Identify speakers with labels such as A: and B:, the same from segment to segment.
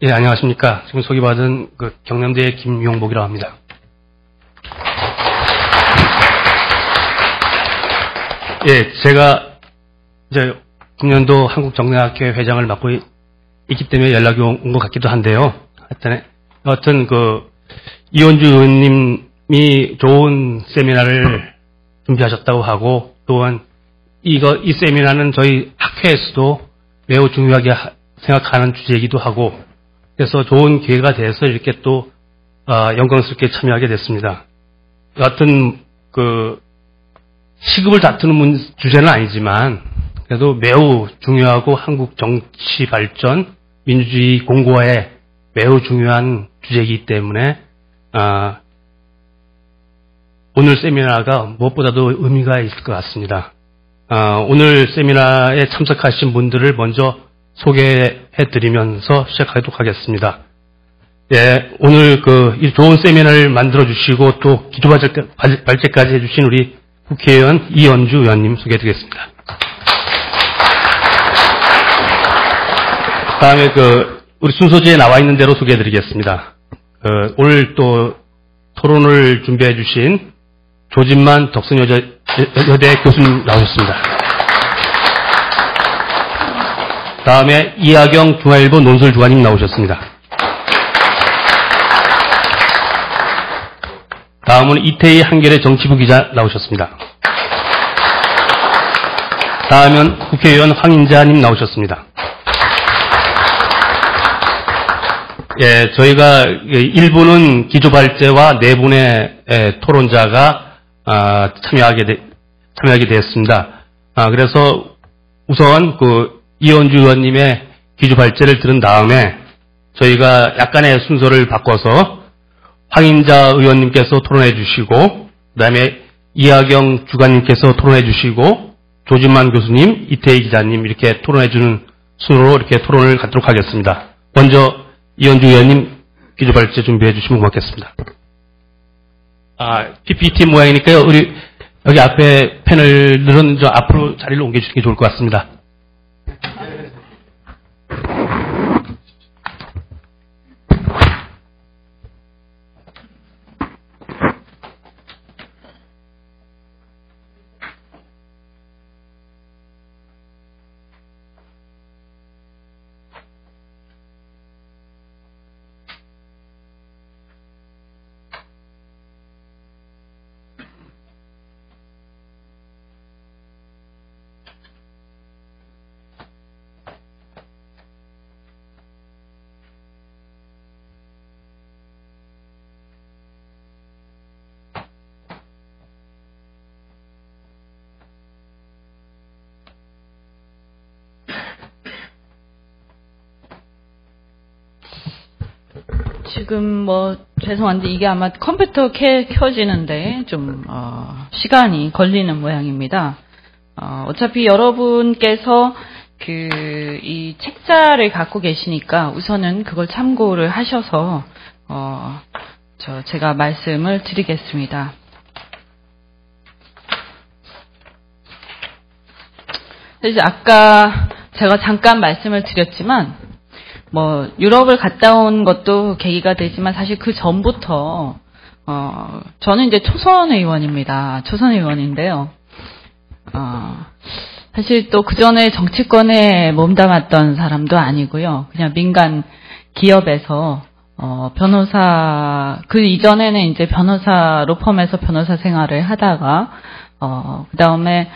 A: 예, 안녕하십니까. 지금 소개받은 그 경남대 김용복이라고 합니다. 예, 제가 이제 금년도 한국정례학회 회장을 맡고 있기 때문에 연락이 온 것 같기도 한데요. 하여튼 이원주 의원님이 좋은 세미나를 준비하셨다고 하고, 또한 이 세미나는 저희 학회에서도 매우 중요하게 생각하는 주제이기도 하고, 그래서 좋은 기회가 돼서 이렇게 또 영광스럽게 참여하게 됐습니다. 여하튼 시급을 다투는 주제는 아니지만 그래도 매우 중요하고 한국 정치 발전, 민주주의 공고화에 매우 중요한 주제이기 때문에 오늘 세미나가 무엇보다도 의미가 있을 것 같습니다. 오늘 세미나에 참석하신 분들을 먼저 소개해드리면서 시작하도록 하겠습니다. 예, 오늘 이 좋은 세미나를 만들어주시고 또 기초발제까지 해주신 우리 국회의원 이원주 의원님 소개해드리겠습니다. 다음에 우리 순서지에 나와 있는 대로 소개해드리겠습니다. 오늘 또 토론을 준비해주신 조진만 덕선여대 교수님 나오셨습니다. 다음에 이하경 중앙일보 논설주간님 나오셨습니다. 다음은 이태희 한겨레 정치부 기자 나오셨습니다. 다음은 국회의원 황인자님 나오셨습니다. 예, 저희가 1부는 기조발제와 4분의 토론자가 참여하게 되었습니다. 그래서 우선 이원주 의원님의 기조발제를 들은 다음에 저희가 약간의 순서를 바꿔서 황인자 의원님께서 토론해 주시고, 그 다음에 이하경 주간님께서 토론해 주시고, 조진만 교수님, 이태희 기자님 이렇게 토론해 주는 순으로 이렇게 토론을 갖도록 하겠습니다. 먼저 이원주 의원님 기조발제 준비해 주시면 고맙겠습니다. PPT 모양이니까요. 우리 여기 앞에 패널들은 앞으로 자리를 옮겨주시는 게 좋을 것 같습니다.
B: 지금 죄송한데 이게 아마 컴퓨터 켜지는데 좀 시간이 걸리는 모양입니다. 어차피 여러분께서 이 책자를 갖고 계시니까 우선은 그걸 참고를 하셔서 제가 말씀을 드리겠습니다. 그래서 아까 제가 잠깐 말씀을 드렸지만 유럽을 갔다 온 것도 계기가 되지만 사실 그 전부터, 저는 이제 초선 의원입니다. 초선 의원인데요. 사실 또 그 전에 정치권에 몸담았던 사람도 아니고요. 그냥 민간 기업에서, 그 이전에는 이제 로펌에서 변호사 생활을 하다가, 그 다음에,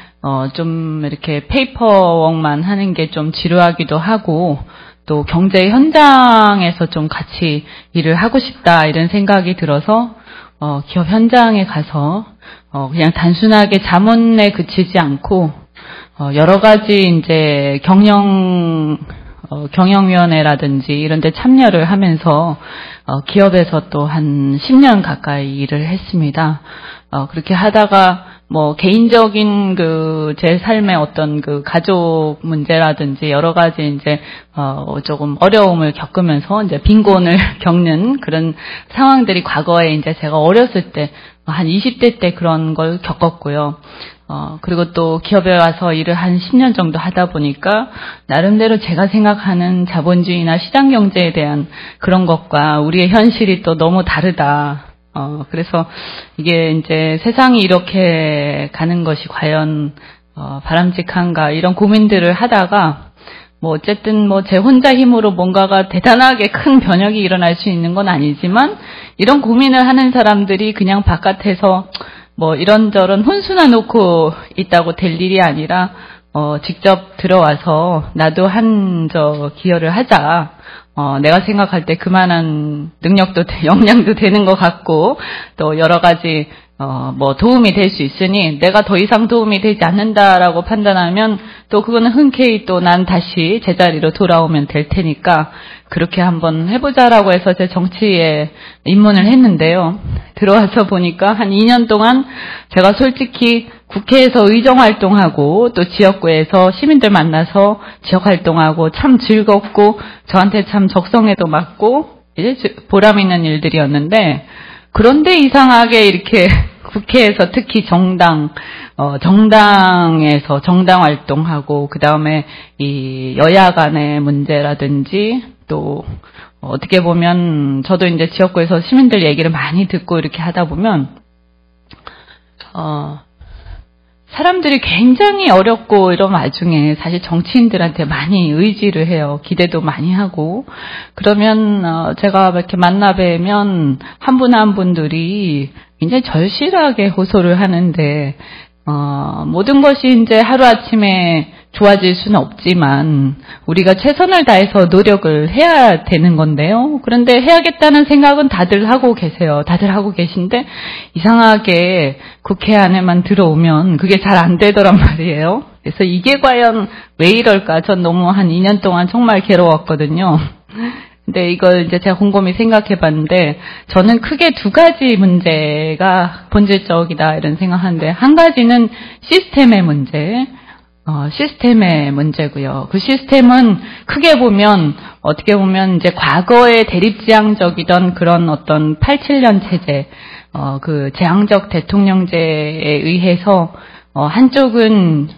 B: 좀 이렇게 페이퍼웍만 하는 게 좀 지루하기도 하고, 또 경제 현장에서 좀 같이 일을 하고 싶다 이런 생각이 들어서 기업 현장에 가서 그냥 단순하게 자문에 그치지 않고 여러 가지 이제 경영위원회라든지 이런 데 참여를 하면서 기업에서 또 한 10년 가까이 일을 했습니다. 그렇게 하다가 개인적인 제 삶의 어떤 가족 문제라든지 여러 가지 이제, 조금 어려움을 겪으면서 이제 빈곤을 겪는 그런 상황들이 과거에 이제 제가 어렸을 때, 한 20대 때 그런 걸 겪었고요. 그리고 또 기업에 와서 일을 한 10년 정도 하다 보니까 나름대로 제가 생각하는 자본주의나 시장 경제에 대한 그런 것과 우리의 현실이 또 너무 다르다. 그래서 이게 이제 세상이 이렇게 가는 것이 과연 바람직한가 이런 고민들을 하다가 뭐 어쨌든 뭐 제 혼자 힘으로 뭔가가 대단하게 큰 변혁이 일어날 수 있는 건 아니지만 이런 고민을 하는 사람들이 그냥 바깥에서 뭐 이런저런 혼수나 놓고 있다고 될 일이 아니라 직접 들어와서 나도 기여를 하자. 내가 생각할 때 그만한 능력도 역량도 되는 것 같고 또 여러 가지 뭐 도움이 될 수 있으니 내가 더 이상 도움이 되지 않는다라고 판단하면 또 그거는 흔쾌히 또 난 다시 제자리로 돌아오면 될 테니까 그렇게 한번 해보자라고 해서 제 정치에 입문을 했는데요. 들어와서 보니까 한 2년 동안 제가 솔직히 국회에서 의정활동하고 또 지역구에서 시민들 만나서 지역활동하고 참 즐겁고 저한테 참 적성에도 맞고 이제 보람 있는 일들이었는데 그런데 이상하게 이렇게 국회에서 특히 정당에서 정당 활동하고 그 다음에 이 여야 간의 문제라든지 또 어떻게 보면 저도 이제 지역구에서 시민들 얘기를 많이 듣고 이렇게 하다 보면 사람들이 굉장히 어렵고 이런 와중에 사실 정치인들한테 많이 의지를 해요. 기대도 많이 하고. 그러면 제가 이렇게 만나 뵈면 한 분 한 분들이 굉장히 절실하게 호소를 하는데 모든 것이 이제 하루아침에 좋아질 수는 없지만 우리가 최선을 다해서 노력을 해야 되는 건데요. 그런데 해야겠다는 생각은 다들 하고 계세요. 다들 하고 계신데 이상하게 국회 안에만 들어오면 그게 잘 안 되더란 말이에요. 그래서 이게 과연 왜 이럴까? 전 너무 한 2년 동안 정말 괴로웠거든요. 근데 이걸 이제 제가 곰곰이 생각해 봤는데 저는 크게 두 가지 문제가 본질적이다 이런 생각하는데 한 가지는 시스템의 문제고요. 그 시스템은 크게 보면 어떻게 보면 이제 과거에 대립지향적이던 그런 어떤 87년 체제, 그 재앙적 대통령제에 의해서 한쪽은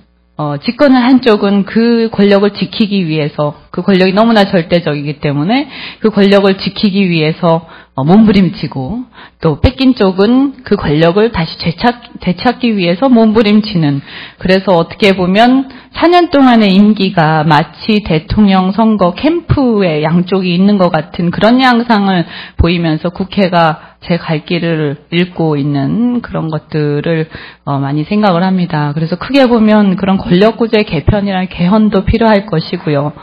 B: 집권을 한쪽은 그 권력을 지키기 위해서 그 권력이 너무나 절대적이기 때문에 그 권력을 지키기 위해서 몸부림치고 또 뺏긴 쪽은 그 권력을 다시 되찾기 위해서 몸부림치는 그래서 어떻게 보면 4년 동안의 임기가 마치 대통령 선거 캠프에 양쪽이 있는 것 같은 그런 양상을 보이면서 국회가 제 갈 길을 잃고 있는 그런 것들을 많이 생각을 합니다. 그래서 크게 보면 그런 권력구조의 개편이나 개헌도 필요할 것이고요.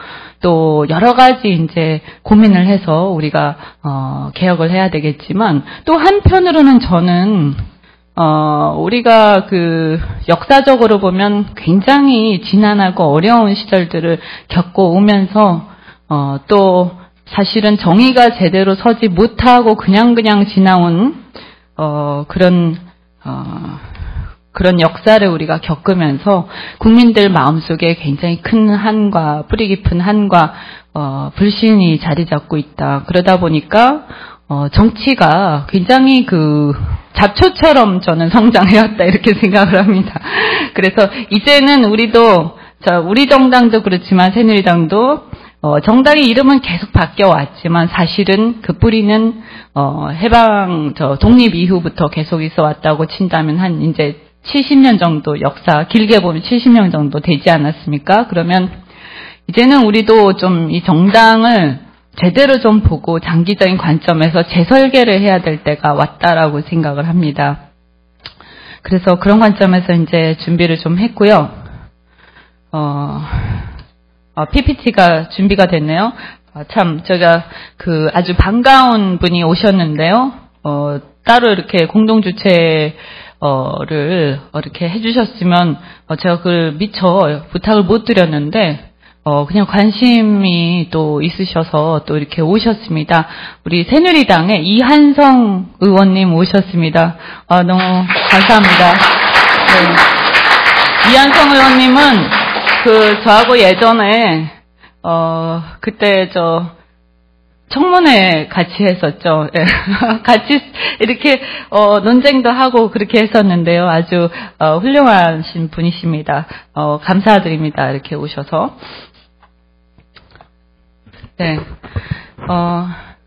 B: 또 여러 가지 이제 고민을 해서 우리가 개혁을 해야 되겠지만 또 한편으로는 저는 우리가 그 역사적으로 보면 굉장히 지난하고 어려운 시절들을 겪고 오면서 또 사실은 정의가 제대로 서지 못하고 그냥 지나온 그런 역사를 우리가 겪으면서 국민들 마음속에 굉장히 큰 한과 뿌리 깊은 한과 불신이 자리 잡고 있다. 그러다 보니까 정치가 굉장히 그 잡초처럼 저는 성장해왔다 이렇게 생각을 합니다. 그래서 이제는 우리 정당도 그렇지만 새누리당도 정당의 이름은 계속 바뀌어 왔지만 사실은 그 뿌리는 독립 이후부터 계속 있어 왔다고 친다면 한 이제 70년 정도 역사 길게 보면 70년 정도 되지 않았습니까? 그러면 이제는 우리도 좀 이 정당을 제대로 좀 보고 장기적인 관점에서 재설계를 해야 될 때가 왔다라고 생각을 합니다. 그래서 그런 관점에서 이제 준비를 좀 했고요. PPT가 준비가 됐네요. 참 제가 그 아주 반가운 분이 오셨는데요. 따로 이렇게 공동 주최 를 이렇게 해주셨으면 제가 그걸 미처 부탁을 못 드렸는데 그냥 관심이 또 있으셔서 또 이렇게 오셨습니다. 우리 새누리당의 이한성 의원님 오셨습니다. 너무 감사합니다. 네. 이한성 의원님은 저하고 예전에 그때 청문회 같이 했었죠. 예. 같이 이렇게 논쟁도 하고 그렇게 했었는데요. 아주 훌륭하신 분이십니다. 감사드립니다. 이렇게 오셔서. 네.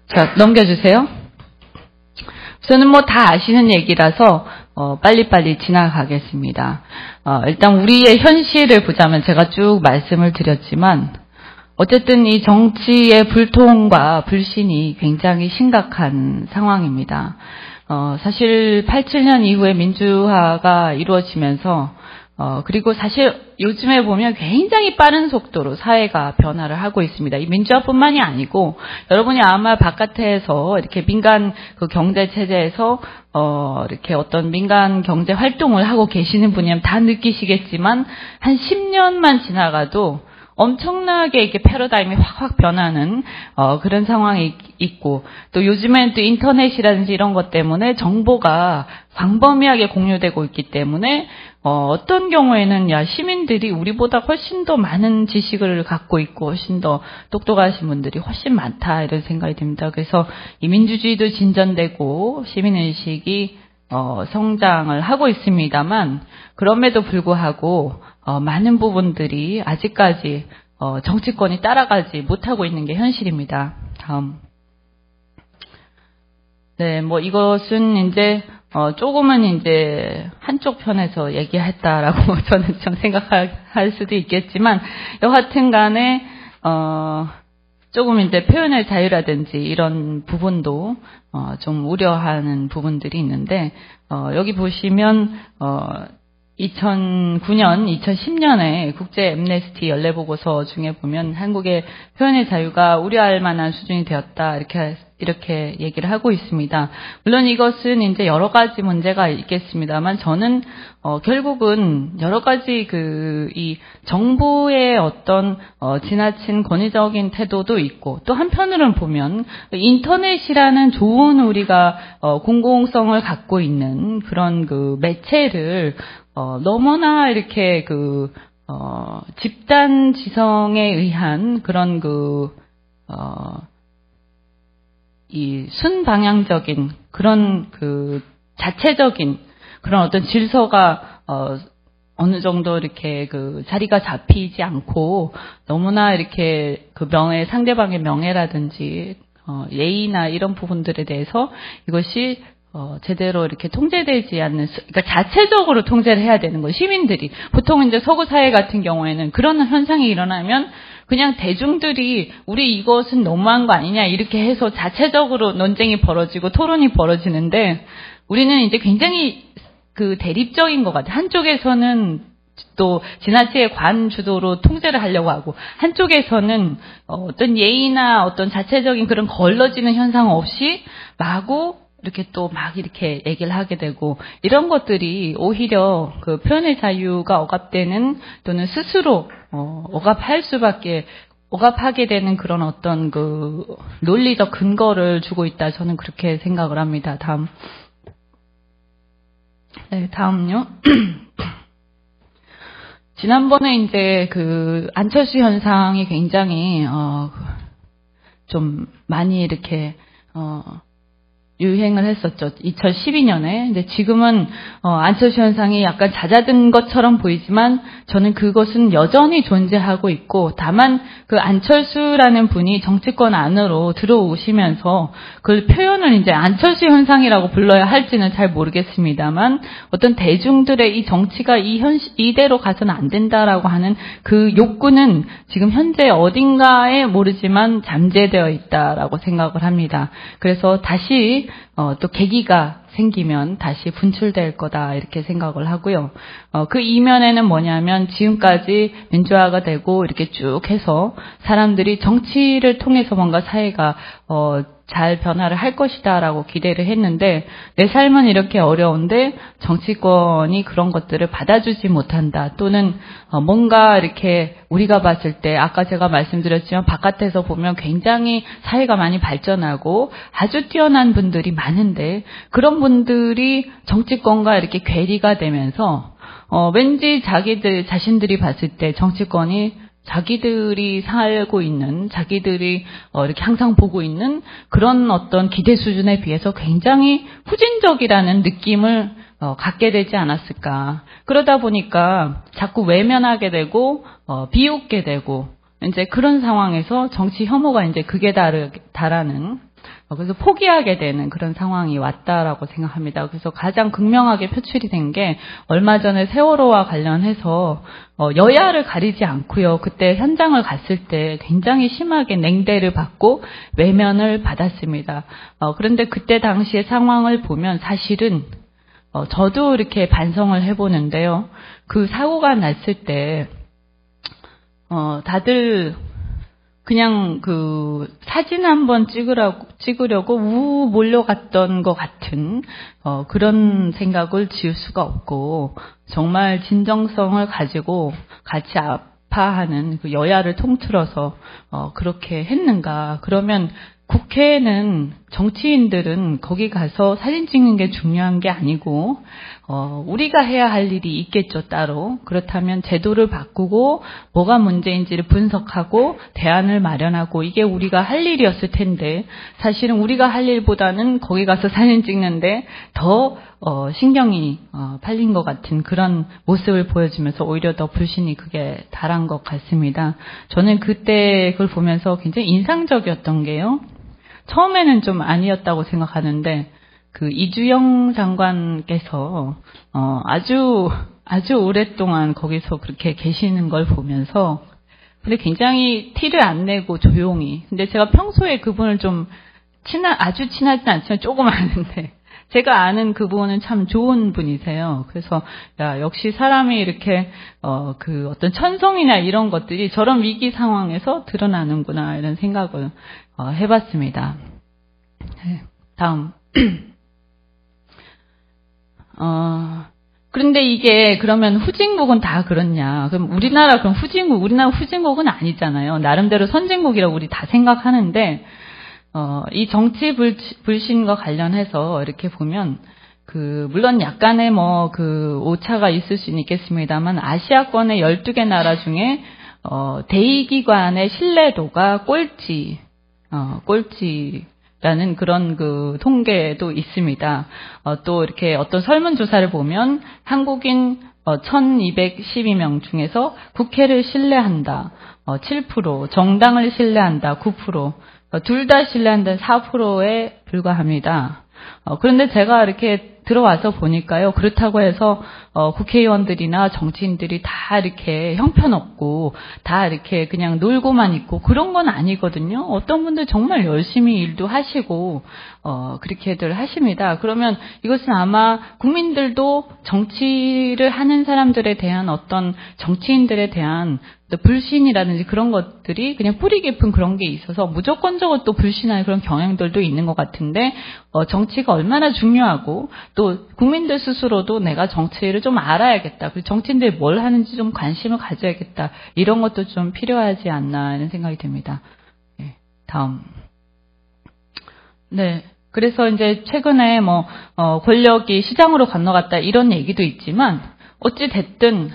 B: 자, 넘겨주세요. 저는 뭐 다 아시는 얘기라서 빨리빨리 지나가겠습니다. 일단 우리의 현실을 보자면 제가 쭉 말씀을 드렸지만 어쨌든 이 정치의 불통과 불신이 굉장히 심각한 상황입니다. 사실 87년 이후에 민주화가 이루어지면서 그리고 사실 요즘에 보면 굉장히 빠른 속도로 사회가 변화를 하고 있습니다. 이 민주화뿐만이 아니고 여러분이 아마 바깥에서 이렇게 민간 그 경제 체제에서 이렇게 어떤 민간 경제 활동을 하고 계시는 분이면 다 느끼시겠지만 한 10년만 지나가도 엄청나게 이렇게 패러다임이 확 변하는 그런 상황이 있고 또 요즘엔 또 인터넷이라든지 이런 것 때문에 정보가 광범위하게 공유되고 있기 때문에 어떤 경우에는 시민들이 우리보다 훨씬 더 많은 지식을 갖고 있고 훨씬 더 똑똑하신 분들이 훨씬 많다 이런 생각이 듭니다. 그래서 이 민주주의도 진전되고 시민의식이 성장을 하고 있습니다만 그럼에도 불구하고 많은 부분들이 아직까지 정치권이 따라가지 못하고 있는 게 현실입니다. 다음. 네, 뭐 이것은 이제 조금은 이제 한쪽 편에서 얘기했다라고 저는 좀 생각할 수도 있겠지만 여하튼 간에 조금 이제 표현의 자유라든지 이런 부분도 좀 우려하는 부분들이 있는데 여기 보시면 2009년, 2010년에 국제 엠네스티 연례보고서 중에 보면 한국의 표현의 자유가 우려할 만한 수준이 되었다 이렇게 얘기를 하고 있습니다. 물론 이것은 이제 여러 가지 문제가 있겠습니다만 저는 결국은 여러 가지 이 정부의 어떤 지나친 권위적인 태도도 있고 또 한편으로는 보면 인터넷이라는 좋은 우리가 공공성을 갖고 있는 그런 그 매체를 너무나 이렇게 집단 지성에 의한 그런 이 순방향적인 그런 자체적인 그런 어떤 질서가 어느 정도 이렇게 자리가 잡히지 않고 너무나 이렇게 상대방의 명예라든지 예의나 이런 부분들에 대해서 이것이 제대로 이렇게 통제되지 않는, 그러니까 자체적으로 통제를 해야 되는 거예요. 시민들이. 보통 이제 서구 사회 같은 경우에는 그런 현상이 일어나면 그냥 대중들이 우리 이것은 너무한 거 아니냐 이렇게 해서 자체적으로 논쟁이 벌어지고 토론이 벌어지는데 우리는 이제 굉장히 대립적인 것 같아요. 한쪽에서는 또 지나치게 관주도로 통제를 하려고 하고 한쪽에서는 어떤 예의나 어떤 자체적인 그런 걸러지는 현상 없이 마구 이렇게 또 막 이렇게 얘기를 하게 되고 이런 것들이 오히려 표현의 자유가 억압되는 또는 스스로 억압하게 되는 그런 어떤 논리적 근거를 주고 있다. 저는 그렇게 생각을 합니다. 다음. 네, 다음요. 지난번에 이제 안철수 현상이 굉장히 좀 많이 이렇게 유행을 했었죠. 2012년에. 근데 지금은 안철수 현상이 약간 잦아든 것처럼 보이지만 저는 그것은 여전히 존재하고 있고 다만 안철수라는 분이 정치권 안으로 들어오시면서 그걸 표현을 이제 안철수 현상이라고 불러야 할지는 잘 모르겠습니다만 어떤 대중들의 이 정치가 이대로 가서는 안 된다라고 하는 그 욕구는 지금 현재 어딘가에 모르지만 잠재되어 있다라고 생각을 합니다. 그래서 다시 또 계기가 생기면 다시 분출될 거다 이렇게 생각을 하고요. 그 이면에는 뭐냐면 지금까지 민주화가 되고 이렇게 쭉 해서 사람들이 정치를 통해서 뭔가 사회가 잘 변화를 할 것이다라고 기대를 했는데 내 삶은 이렇게 어려운데 정치권이 그런 것들을 받아주지 못한다. 또는 뭔가 이렇게 우리가 봤을 때 아까 제가 말씀드렸지만 바깥에서 보면 굉장히 사회가 많이 발전하고 아주 뛰어난 분들이 많은데 그런 분들이 정치권과 이렇게 괴리가 되면서 왠지 자신들이 봤을 때 정치권이 자기들이 살고 있는, 자기들이 이렇게 항상 보고 있는 그런 어떤 기대 수준에 비해서 굉장히 후진적이라는 느낌을 갖게 되지 않았을까. 그러다 보니까 자꾸 외면하게 되고 비웃게 되고 이제 그런 상황에서 정치 혐오가 이제 극에 달하는, 그래서 포기하게 되는 그런 상황이 왔다라고 생각합니다. 그래서 가장 극명하게 표출이 된 게 얼마 전에 세월호와 관련해서 여야를 가리지 않고요. 그때 현장을 갔을 때 굉장히 심하게 냉대를 받고 외면을 받았습니다. 그런데 그때 당시의 상황을 보면 사실은 저도 이렇게 반성을 해보는데요. 그 사고가 났을 때 다들 그냥 그 사진 한번 찍으려고 몰려갔던 것 같은 그런 생각을 지울 수가 없고, 정말 진정성을 가지고 같이 아파하는 그 여야를 통틀어서 그렇게 했는가. 그러면 국회에는 정치인들은 거기 가서 사진 찍는 게 중요한 게 아니고 우리가 해야 할 일이 있겠죠, 따로. 그렇다면 제도를 바꾸고 뭐가 문제인지를 분석하고 대안을 마련하고, 이게 우리가 할 일이었을 텐데 사실은 우리가 할 일보다는 거기 가서 사진 찍는데 더 신경이 팔린 것 같은 그런 모습을 보여주면서 오히려 더 불신이 그게 달한 것 같습니다. 저는 그때 그걸 보면서 굉장히 인상적이었던 게요. 처음에는 좀 아니었다고 생각하는데 그 이주영 장관께서 아주 오랫동안 거기서 그렇게 계시는 걸 보면서, 근데 굉장히 티를 안 내고 조용히, 근데 제가 평소에 그분을 좀 아주 친하진 않지만 조금 아는데 제가 아는 그분은 참 좋은 분이세요. 그래서 역시 사람이 이렇게 그 어떤 천성이나 이런 것들이 저런 위기 상황에서 드러나는구나, 이런 생각을 해봤습니다. 네, 다음. 그런데 이게 그러면 후진국은 다 그렇냐? 그럼 우리나라 후진국은 아니잖아요. 나름대로 선진국이라고 우리 다 생각하는데, 이 정치 불신과 관련해서 이렇게 보면, 물론 약간의 오차가 있을 수는 있겠습니다만, 아시아권의 12개 나라 중에, 대의기관의 신뢰도가 꼴찌라는 그런 통계도 있습니다. 또 이렇게 어떤 설문조사를 보면, 한국인 1212명 중에서 국회를 신뢰한다, 7%, 정당을 신뢰한다, 9%, 둘 다 신뢰한다는 4%에 불과합니다. 그런데 제가 이렇게 들어와서 보니까요, 그렇다고 해서 국회의원들이나 정치인들이 다 이렇게 형편없고 다 이렇게 그냥 놀고만 있고 그런 건 아니거든요. 어떤 분들 정말 열심히 일도 하시고 그렇게들 하십니다. 그러면 이것은 아마 국민들도 정치를 하는 사람들에 대한 어떤 정치인들에 대한 불신이라든지 그런 것들이 그냥 뿌리 깊은 그런 게 있어서 무조건적으로 또 불신하는 그런 경향들도 있는 것 같은데, 정치가 얼마나 중요하고 또 국민들 스스로도 내가 정치를 좀 알아야겠다, 그리고 정치인들이 뭘 하는지 좀 관심을 가져야겠다, 이런 것도 좀 필요하지 않나 하는 생각이 듭니다. 네, 다음. 네. 그래서 이제 최근에 권력이 시장으로 건너갔다 이런 얘기도 있지만, 어찌 됐든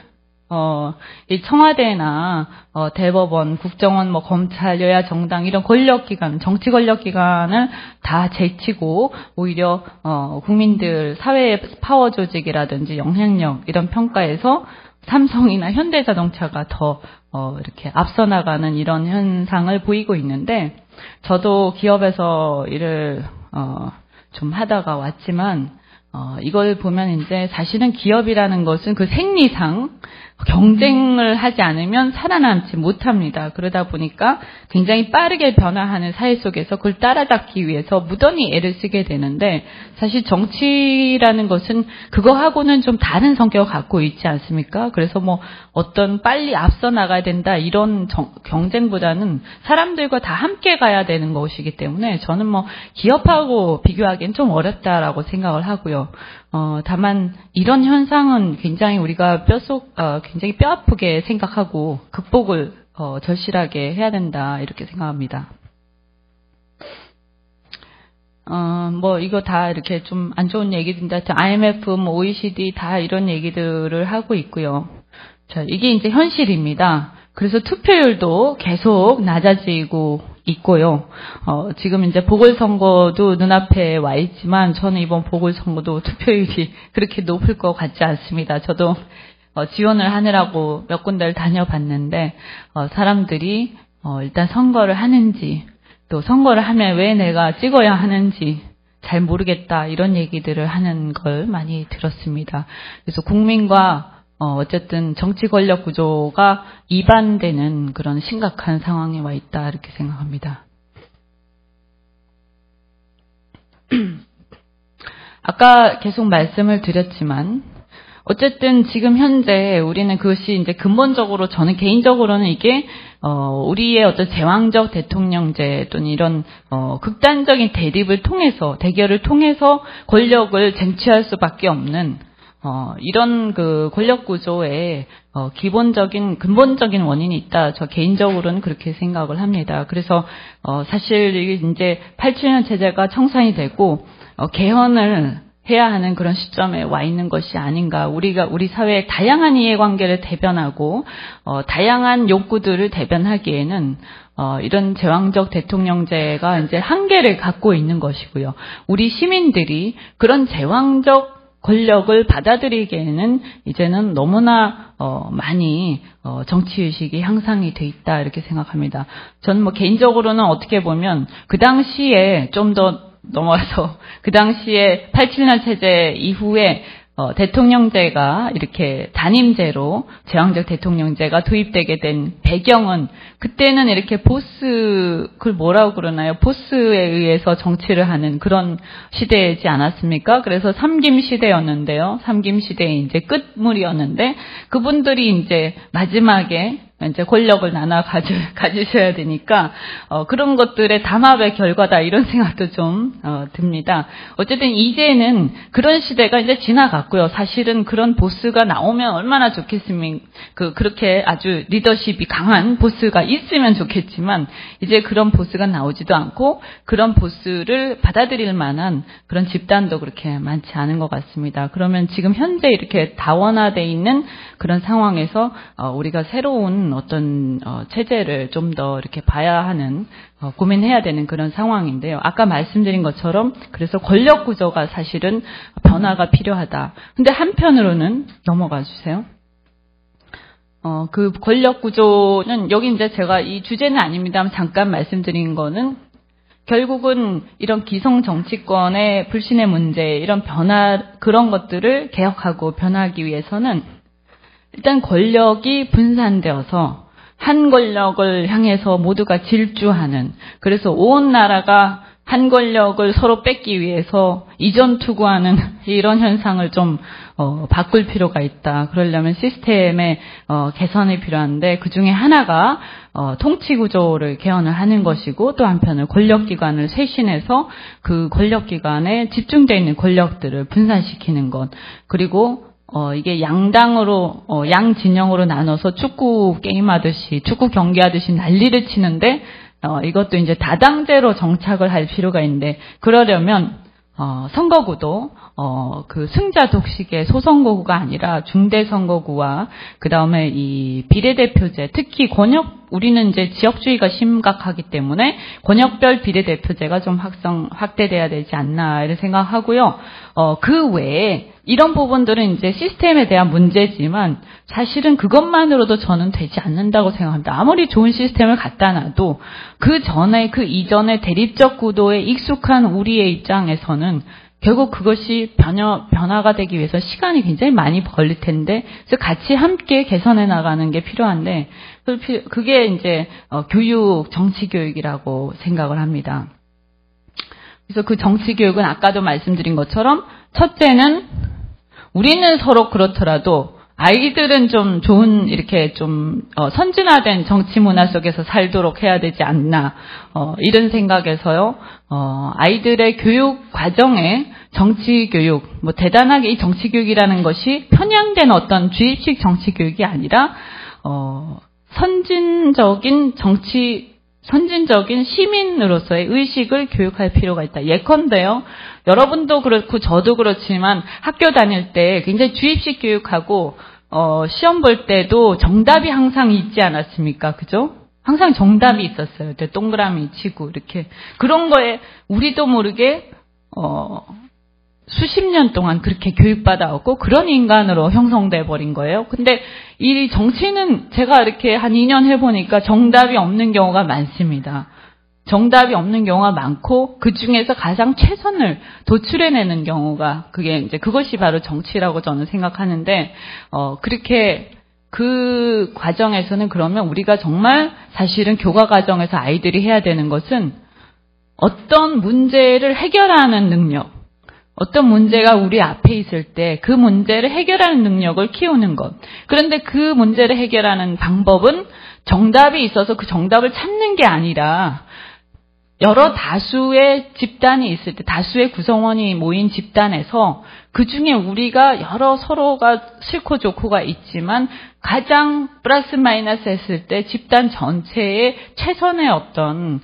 B: 이 청와대나 대법원, 국정원, 검찰, 여야 정당 이런 권력기관, 정치 권력기관을 다 제치고 오히려 국민들 사회의 파워 조직이라든지 영향력 이런 평가에서 삼성이나 현대자동차가 더 이렇게 앞서 나가는 이런 현상을 보이고 있는데, 저도 기업에서 일을 좀 하다가 왔지만 이걸 보면 이제 사실은 기업이라는 것은 그 생리상 경쟁을 하지 않으면 살아남지 못합니다. 그러다 보니까 굉장히 빠르게 변화하는 사회 속에서 그걸 따라잡기 위해서 무던히 애를 쓰게 되는데, 사실 정치라는 것은 그거하고는 좀 다른 성격을 갖고 있지 않습니까? 그래서 어떤 빨리 앞서 나가야 된다 이런 경쟁보다는 사람들과 다 함께 가야 되는 것이기 때문에 저는 기업하고 비교하기엔 좀 어렵다라고 생각을 하고요. 다만 이런 현상은 굉장히 우리가 굉장히 뼈아프게 생각하고 극복을 절실하게 해야 된다, 이렇게 생각합니다. 이거 다 이렇게 좀 안 좋은 얘기인데, IMF, OECD 다 이런 얘기들을 하고 있고요. 자, 이게 이제 현실입니다. 그래서 투표율도 계속 낮아지고 있고요. 지금 이제 보궐선거도 눈앞에 와 있지만 저는 이번 보궐선거도 투표율이 그렇게 높을 것 같지 않습니다. 저도 지원을 하느라고 몇 군데를 다녀봤는데 사람들이 일단 선거를 하는지 또 선거를 하면 왜 내가 찍어야 하는지 잘 모르겠다 이런 얘기들을 하는 걸 많이 들었습니다. 그래서 국민과 어쨌든 정치 권력 구조가 이반되는 그런 심각한 상황에 와 있다 이렇게 생각합니다. 아까 계속 말씀을 드렸지만 어쨌든 지금 현재 우리는 그것이 이제 근본적으로 저는 개인적으로는 이게 우리의 어떤 제왕적 대통령제 또는 이런 극단적인 대립을 통해서 대결을 통해서 권력을 쟁취할 수밖에 없는 이런 그 권력 구조에 근본적인 원인이 있다. 저 개인적으로는 그렇게 생각을 합니다. 그래서 사실 이제 87년 체제가 청산이 되고 개헌을 해야 하는 그런 시점에 와 있는 것이 아닌가. 우리 사회의 다양한 이해관계를 대변하고 다양한 욕구들을 대변하기에는 이런 제왕적 대통령제가 이제 한계를 갖고 있는 것이고요. 우리 시민들이 그런 제왕적 권력을 받아들이기에는 이제는 너무나 많이 정치의식이 향상이 돼 있다 이렇게 생각합니다. 저는 뭐 개인적으로는 어떻게 보면 그 당시에 좀 더 넘어와서 그 당시에 87년 체제 이후에 대통령제가 이렇게 단임제로 제왕적 대통령제가 도입되게 된 배경은 그때는 이렇게 그걸 뭐라고 그러나요? 보스에 의해서 정치를 하는 그런 시대이지 않았습니까? 그래서 삼김 시대였는데요. 삼김 시대의 이제 끝물이었는데 그분들이 이제 마지막에 이제 권력을 나눠 가지셔야 되니까 그런 것들의 담합의 결과다 이런 생각도 좀 듭니다. 어쨌든 이제는 그런 시대가 이제 지나갔고요. 사실은 그런 보스가 나오면 얼마나 좋겠습니까? 그렇게 아주 리더십이 강한 보스가 있으면 좋겠지만 이제 그런 보스가 나오지도 않고 그런 보스를 받아들일 만한 그런 집단도 그렇게 많지 않은 것 같습니다. 그러면 지금 현재 이렇게 다원화되어 있는 그런 상황에서 우리가 새로운 어떤 체제를 좀 더 이렇게 봐야 하는 고민해야 되는 그런 상황인데요. 아까 말씀드린 것처럼 그래서 권력 구조가 사실은 변화가 필요하다. 근데 한편으로는 넘어가 주세요. 그 권력 구조는 여기 이제 제가 이 주제는 아닙니다만 잠깐 말씀드린 거는 결국은 이런 기성 정치권의 불신의 문제, 이런 그런 것들을 개혁하고 변화하기 위해서는 일단 권력이 분산되어서 한 권력을 향해서 모두가 질주하는, 그래서 온 나라가 한 권력을 서로 뺏기 위해서 이전 투구하는 이런 현상을 좀 바꿀 필요가 있다. 그러려면 시스템의 개선이 필요한데 그 중에 하나가 통치 구조를 개헌을 하는 것이고 또 한편은 권력기관을 쇄신해서 그 권력기관에 집중되어 있는 권력들을 분산시키는 것. 그리고 이게 양당으로, 양 진영으로 나눠서 축구 게임하듯이, 축구 경기하듯이 난리를 치는데, 이것도 이제 다당제로 정착을 할 필요가 있는데, 그러려면, 선거구도, 그 승자 독식의 소선거구가 아니라 중대선거구와, 그 다음에 이 비례대표제, 특히 우리는 이제 지역주의가 심각하기 때문에 권역별 비례대표제가 좀 확대돼야 되지 않나, 이런 생각하고요. 그 외에, 이런 부분들은 이제 시스템에 대한 문제지만 사실은 그것만으로도 저는 되지 않는다고 생각합니다. 아무리 좋은 시스템을 갖다 놔도 그 이전에 대립적 구도에 익숙한 우리의 입장에서는 결국 그것이 변화가 되기 위해서 시간이 굉장히 많이 걸릴 텐데, 그래서 같이 함께 개선해 나가는 게 필요한데, 그게 이제 정치 교육이라고 생각을 합니다. 그래서 그 정치 교육은 아까도 말씀드린 것처럼 첫째는 우리는 서로 그렇더라도 아이들은 좀 좋은 이렇게 좀 선진화된 정치 문화 속에서 살도록 해야 되지 않나 이런 생각에서요. 아이들의 교육 과정에 정치 교육, 뭐 대단하게 이 정치 교육이라는 것이 편향된 어떤 주입식 정치 교육이 아니라 선진적인 시민으로서의 의식을 교육할 필요가 있다. 예컨대요. 여러분도 그렇고 저도 그렇지만 학교 다닐 때 굉장히 주입식 교육하고 시험 볼 때도 정답이 항상 있지 않았습니까? 그죠? 항상 정답이 있었어요. 동그라미 치고 이렇게 그런 거에 우리도 모르게 수십 년 동안 그렇게 교육받아왔고 그런 인간으로 형성돼 버린 거예요. 근데 이 정치는 제가 이렇게 한 2년 해보니까 정답이 없는 경우가 많습니다. 정답이 없는 경우가 많고 그 중에서 가장 최선을 도출해내는 경우가 그것이 바로 정치라고 저는 생각하는데 그렇게 그 과정에서는 그러면 우리가 정말 사실은 교과 과정에서 아이들이 해야 되는 것은 어떤 문제를 해결하는 능력, 어떤 문제가 우리 앞에 있을 때 그 문제를 해결하는 능력을 키우는 것. 그런데 그 문제를 해결하는 방법은 정답이 있어서 그 정답을 찾는 게 아니라 여러 다수의 집단이 있을 때, 다수의 구성원이 모인 집단에서 그 중에 우리가 여러 서로가 싫고 좋고가 있지만 가장 플러스 마이너스 했을 때 집단 전체의 최선의 어떤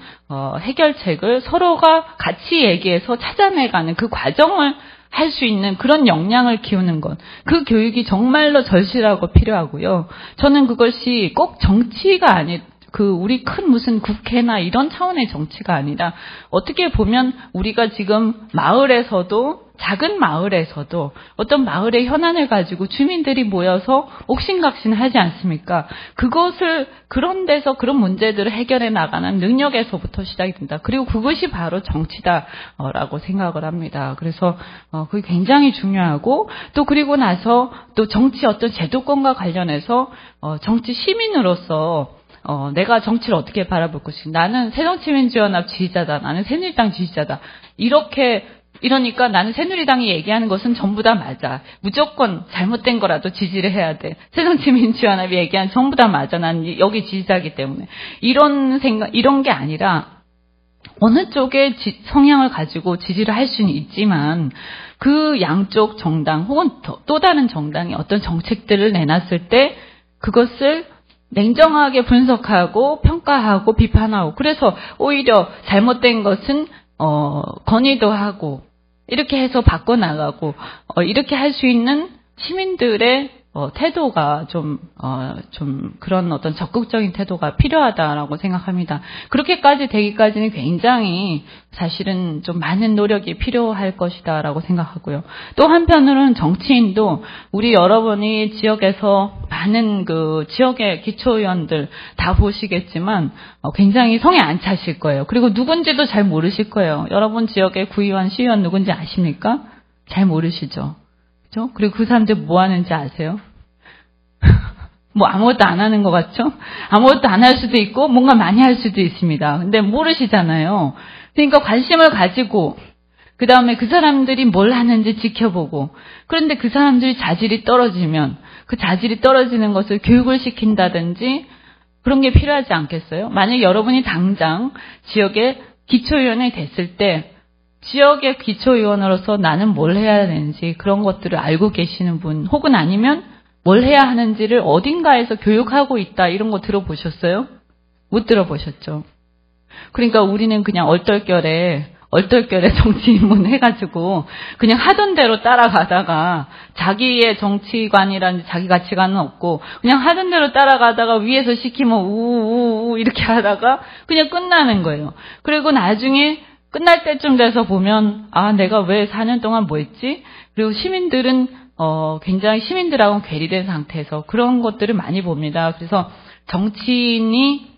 B: 해결책을 서로가 같이 얘기해서 찾아내가는 그 과정을 할 수 있는 그런 역량을 키우는 것. 그 교육이 정말로 절실하고 필요하고요. 저는 그것이 꼭 정치가 우리 큰 무슨 국회나 이런 차원의 정치가 아니라 어떻게 보면 우리가 지금 마을에서도 작은 마을에서도 어떤 마을의 현안을 가지고 주민들이 모여서 옥신각신하지 않습니까? 그런 데서 그런 문제들을 해결해 나가는 능력에서부터 시작이 된다. 그리고 그것이 바로 정치다라고 생각을 합니다. 그래서 그게 굉장히 중요하고 또 그리고 나서 또 정치 어떤 제도권과 관련해서 정치 시민으로서 내가 정치를 어떻게 바라볼 것인가. 나는 새정치민주연합 지지자다. 나는 새누리당 지지자다. 이러니까 나는 새누리당이 얘기하는 것은 전부 다 맞아. 무조건 잘못된 거라도 지지를 해야 돼. 새정치민주연합이 얘기하는 전부 다 맞아. 난 여기 지지자이기 때문에. 이런 게 아니라 어느 쪽의 성향을 가지고 지지를 할 수는 있지만 그 양쪽 정당 혹은 또 다른 정당이 어떤 정책들을 내놨을 때 그것을 냉정하게 분석하고 평가하고 비판하고 그래서 오히려 잘못된 것은 건의도 하고 이렇게 해서 바꿔나가고 이렇게 할 수 있는 시민들의 태도가 좀 그런 어떤 적극적인 태도가 필요하다라고 생각합니다. 그렇게까지 되기까지는 굉장히 사실은 좀 많은 노력이 필요할 것이다라고 생각하고요. 또 한편으로는 정치인도 우리 여러분이 지역에서 많은 그 지역의 기초의원들 다 보시겠지만 굉장히 성에 안 차실 거예요. 그리고 누군지도 잘 모르실 거예요. 여러분 지역의 구의원, 시의원 누군지 아십니까? 잘 모르시죠? 그죠? 그리고 그 사람들 뭐 하는지 아세요? 뭐 아무것도 안 하는 것 같죠? 아무것도 안 할 수도 있고 뭔가 많이 할 수도 있습니다. 근데 모르시잖아요. 그러니까 관심을 가지고 그 다음에 그 사람들이 뭘 하는지 지켜보고 그런데 그 사람들이 자질이 떨어지면 그 자질이 떨어지는 것을 교육을 시킨다든지 그런 게 필요하지 않겠어요? 만약 여러분이 당장 지역의 기초의원이 됐을 때 지역의 기초의원으로서 나는 뭘 해야 되는지 그런 것들을 알고 계시는 분 혹은 아니면 뭘 해야 하는지를 어딘가에서 교육하고 있다 이런 거 들어보셨어요? 못 들어보셨죠? 그러니까 우리는 그냥 얼떨결에 정치 입문 해가지고 그냥 하던 대로 따라가다가 자기의 정치관이라는 자기 가치관은 없고 그냥 하던 대로 따라가다가 위에서 시키면 우우우 이렇게 하다가 그냥 끝나는 거예요. 그리고 나중에 끝날 때쯤 돼서 보면 내가 왜 4년 동안 뭐 했지? 그리고 시민들은 굉장히 시민들하고는 괴리된 상태에서 그런 것들을 많이 봅니다. 그래서 정치인이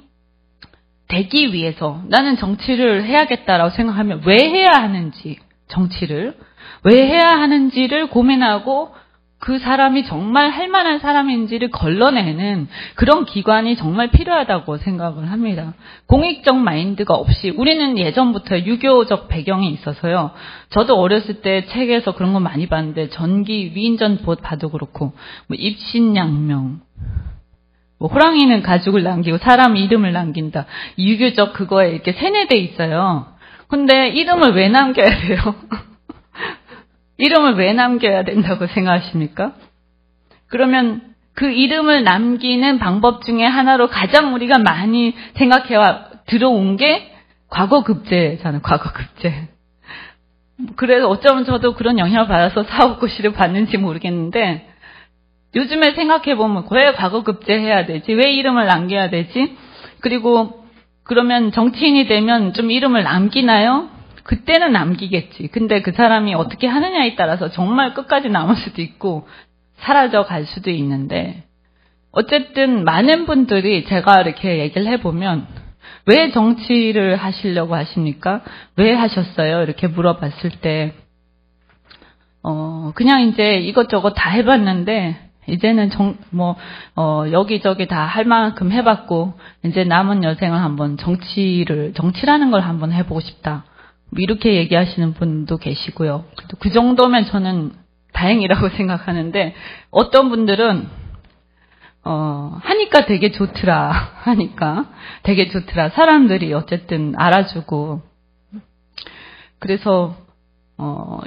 B: 되기 위해서 나는 정치를 해야겠다라고 생각하면 왜 해야 하는지 정치를 왜 해야 하는지를 고민하고 그 사람이 정말 할 만한 사람인지를 걸러내는 그런 기관이 정말 필요하다고 생각을 합니다. 공익적 마인드가 없이 우리는 예전부터 유교적 배경이 있어서요. 저도 어렸을 때 책에서 그런 거 많이 봤는데 전기 위인전 봐도 그렇고 뭐 입신양명 뭐 호랑이는 가죽을 남기고 사람 이름을 남긴다. 유교적 그거에 이렇게 세뇌돼 있어요. 근데 이름을 왜 남겨야 돼요? 이름을 왜 남겨야 된다고 생각하십니까? 그러면 그 이름을 남기는 방법 중에 하나로 가장 우리가 많이 들어온 게 과거급제잖아요. 과거급제. 그래서 어쩌면 저도 그런 영향을 받아서 사업고시를 봤는지 모르겠는데 요즘에 생각해보면 왜 과거 급제해야 되지? 왜 이름을 남겨야 되지? 그리고 그러면 정치인이 되면 좀 이름을 남기나요? 그때는 남기겠지. 근데 그 사람이 어떻게 하느냐에 따라서 정말 끝까지 남을 수도 있고 사라져 갈 수도 있는데, 어쨌든 많은 분들이 제가 이렇게 얘기를 해보면 왜 정치를 하시려고 하십니까? 왜 하셨어요? 이렇게 물어봤을 때 그냥 이제 이것저것 다 해봤는데 이제는 여기저기 다 할 만큼 해봤고 이제 남은 여생을 한번 정치라는 걸 한번 해보고 싶다. 이렇게 얘기하시는 분도 계시고요. 그 정도면 저는 다행이라고 생각하는데, 어떤 분들은 하니까 되게 좋더라. 사람들이 어쨌든 알아주고. 그래서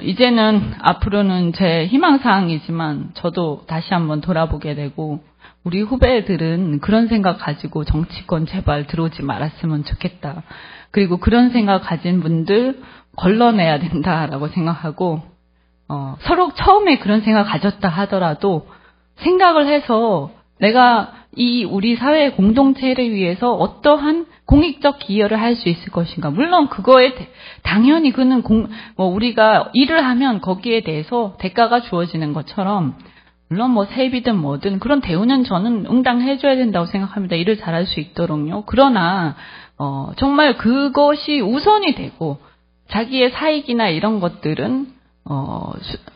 B: 이제는 앞으로는 제 희망사항이지만 저도 다시 한번 돌아보게 되고, 우리 후배들은 그런 생각 가지고 정치권 제발 들어오지 말았으면 좋겠다. 그리고 그런 생각 가진 분들 걸러내야 된다라고 생각하고, 서로 처음에 그런 생각 가졌다 하더라도 생각을 해서 내가 이 우리 사회 공동체를 위해서 어떠한 공익적 기여를 할 수 있을 것인가. 물론 그거에 당연히 그는 우리가 일을 하면 거기에 대해서 대가가 주어지는 것처럼, 물론 세비든 뭐든 그런 대우는 저는 응당해줘야 된다고 생각합니다. 일을 잘할 수 있도록요. 그러나 정말 그것이 우선이 되고 자기의 사익이나 이런 것들은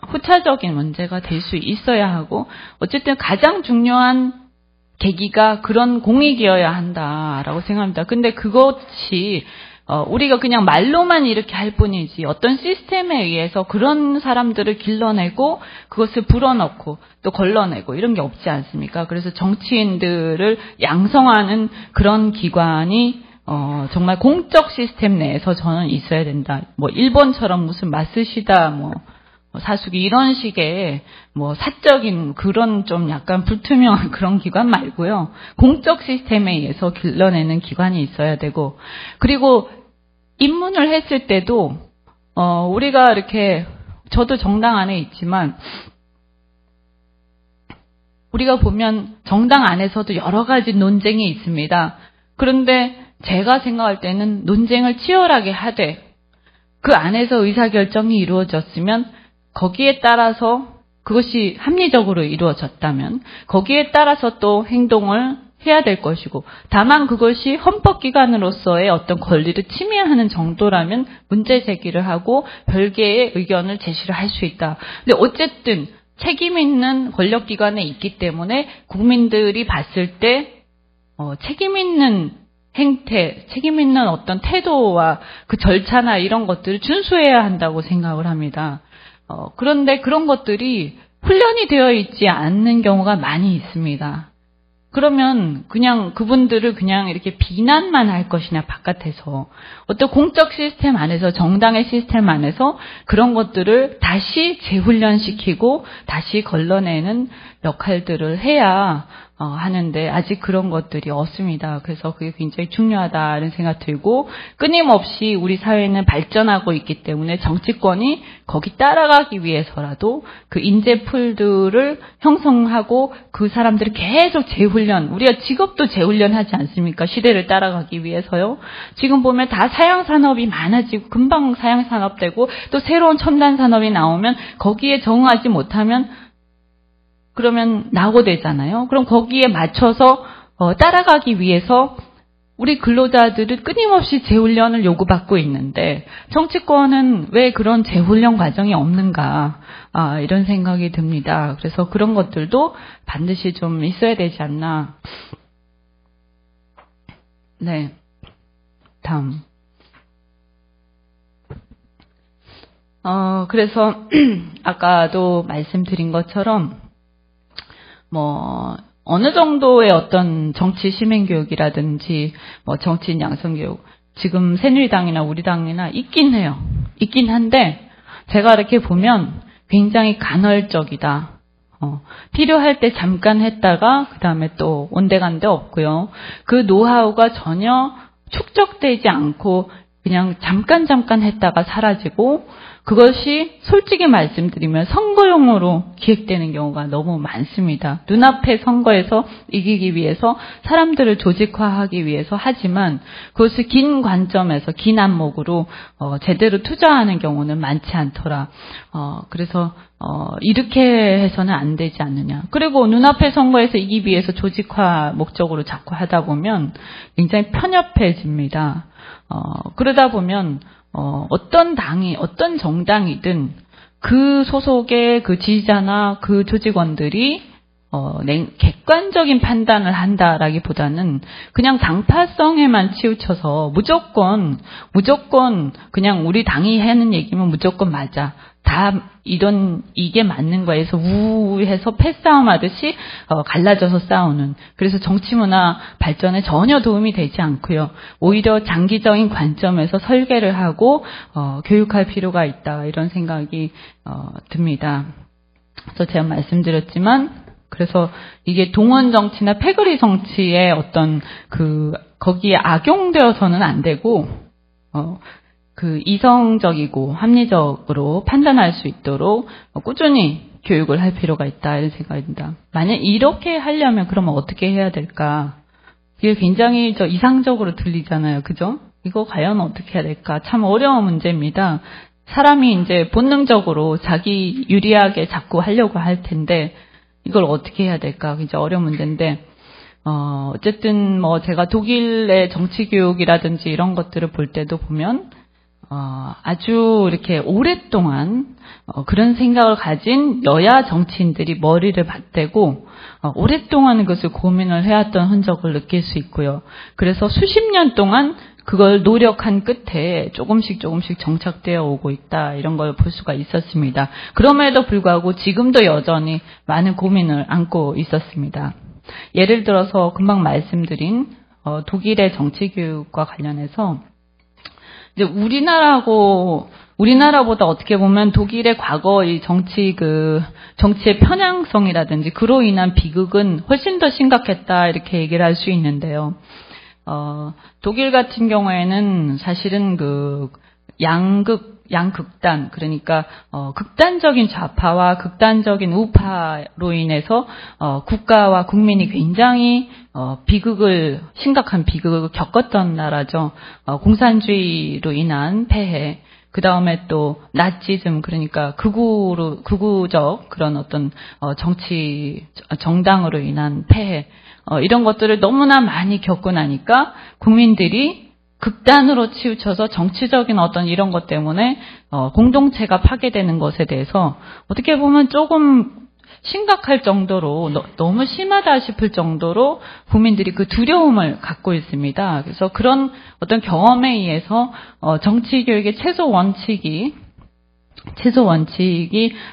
B: 후차적인 문제가 될 수 있어야 하고, 어쨌든 가장 중요한 계기가 그런 공익이어야 한다라고 생각합니다. 근데 그것이 우리가 그냥 말로만 이렇게 할 뿐이지 어떤 시스템에 의해서 그런 사람들을 길러내고 그것을 불어넣고 또 걸러내고 이런 게 없지 않습니까? 그래서 정치인들을 양성하는 그런 기관이 정말 공적 시스템 내에서 저는 있어야 된다. 일본처럼 무슨 마쓰시다, 사수기 이런 식의 사적인 그런 좀 약간 불투명한 그런 기관 말고요. 공적 시스템에 의해서 길러내는 기관이 있어야 되고, 그리고 입문을 했을 때도 우리가 이렇게, 저도 정당 안에 있지만 우리가 보면 정당 안에서도 여러 가지 논쟁이 있습니다. 그런데 제가 생각할 때는 논쟁을 치열하게 하되 그 안에서 의사결정이 이루어졌으면 거기에 따라서 그것이 합리적으로 이루어졌다면 거기에 따라서 또 행동을 해야 될 것이고, 다만 그것이 헌법기관으로서의 어떤 권리를 침해하는 정도라면 문제 제기를 하고 별개의 의견을 제시를 할 수 있다. 근데 어쨌든 책임 있는 권력기관에 있기 때문에 국민들이 봤을 때 책임 있는 행태, 책임 있는 어떤 태도와 그 절차나 이런 것들을 준수해야 한다고 생각을 합니다. 그런데 그런 것들이 훈련이 되어 있지 않는 경우가 많이 있습니다. 그러면 그냥 그분들을 그냥 이렇게 비난만 할 것이냐, 바깥에서 어떤 공적 시스템 안에서, 정당의 시스템 안에서 그런 것들을 다시 재훈련시키고 다시 걸러내는 역할들을 해야 하는데 아직 그런 것들이 없습니다. 그래서 그게 굉장히 중요하다는 생각 들고, 끊임없이 우리 사회는 발전하고 있기 때문에 정치권이 거기 따라가기 위해서라도 그 인재풀들을 형성하고 그 사람들을 계속 재훈련, 우리가 직업도 재훈련하지 않습니까? 시대를 따라가기 위해서요. 지금 보면 다 사양산업이 많아지고 금방 사양산업 되고 또 새로운 첨단 산업이 나오면 거기에 적응하지 못하면 그러면 낙오되잖아요. 그럼 거기에 맞춰서 따라가기 위해서 우리 근로자들은 끊임없이 재훈련을 요구받고 있는데 정치권은 왜 그런 재훈련 과정이 없는가, 이런 생각이 듭니다. 그래서 그런 것들도 반드시 좀 있어야 되지 않나. 네, 다음. 그래서 아까도 말씀드린 것처럼 어느 정도의 어떤 정치 시민교육이라든지 정치인 양성교육, 지금 새누리당이나 우리 당이나 있긴 해요. 있긴 한데 제가 이렇게 보면 굉장히 간헐적이다. 필요할 때 잠깐 했다가 그 다음에 또 온데간데 없고요. 그 노하우가 전혀 축적되지 않고 그냥 잠깐 했다가 사라지고 그것이 솔직히 말씀드리면 선거용으로 기획되는 경우가 너무 많습니다. 눈앞의 선거에서 이기기 위해서 사람들을 조직화하기 위해서 하지만 그것을 긴 관점에서 긴 안목으로 제대로 투자하는 경우는 많지 않더라. 그래서 이렇게 해서는 안 되지 않느냐. 그리고 눈앞의 선거에서 이기기 위해서 조직화 목적으로 자꾸 하다 보면 굉장히 편협해집니다. 그러다 보면 어떤 당이, 어떤 정당이든 그 소속의 그 지지자나 그 조직원들이 객관적인 판단을 한다라기보다는 그냥 당파성에만 치우쳐서 무조건 그냥 우리 당이 하는 얘기면 무조건 맞아. 다 이게 맞는 거야 해서 우해서 패싸움 하듯이 갈라져서 싸우는. 그래서 정치 문화 발전에 전혀 도움이 되지 않고요. 오히려 장기적인 관점에서 설계를 하고 교육할 필요가 있다. 이런 생각이 듭니다. 그래서 제가 말씀드렸지만 그래서 이게 동원 정치나 패거리 정치의 어떤 거기에 악용되어서는 안 되고 이성적이고 합리적으로 판단할 수 있도록 꾸준히 교육을 할 필요가 있다 이런 생각입니다. 만약 이렇게 하려면 그러면 어떻게 해야 될까? 이게 굉장히 이상적으로 들리잖아요. 그죠? 이거 과연 어떻게 해야 될까? 참 어려운 문제입니다. 사람이 이제 본능적으로 자기 유리하게 자꾸 하려고 할 텐데 이걸 어떻게 해야 될까? 굉장히 어려운 문제인데 어쨌든 제가 독일의 정치 교육이라든지 이런 것들을 볼 때도 보면 아주 이렇게 오랫동안 그런 생각을 가진 여야 정치인들이 머리를 맞대고 오랫동안 그것을 고민을 해왔던 흔적을 느낄 수 있고요. 그래서 수십 년 동안 그걸 노력한 끝에 조금씩 정착되어 오고 있다. 이런 걸 볼 수가 있었습니다. 그럼에도 불구하고 지금도 여전히 많은 고민을 안고 있었습니다. 예를 들어서 금방 말씀드린 독일의 정치교육과 관련해서 이제 우리나라보다 어떻게 보면 독일의 과거 이 정치의 편향성이라든지 그로 인한 비극은 훨씬 더 심각했다 이렇게 얘기를 할 수 있는데요. 독일 같은 경우에는 사실은 양극단, 그러니까 극단적인 좌파와 극단적인 우파로 인해서 국가와 국민이 굉장히 심각한 비극을 겪었던 나라죠. 공산주의로 인한 폐해, 그 다음에 또 나치즘, 그러니까 극우적 그런 어떤 정당으로 인한 폐해, 이런 것들을 너무나 많이 겪고 나니까 국민들이 극단으로 치우쳐서 정치적인 어떤 이런 것 때문에 공동체가 파괴되는 것에 대해서 어떻게 보면 조금 심각할 정도로 너무 심하다 싶을 정도로 국민들이 그 두려움을 갖고 있습니다. 그래서 그런 어떤 경험에 의해서 정치 교육의 최소 원칙이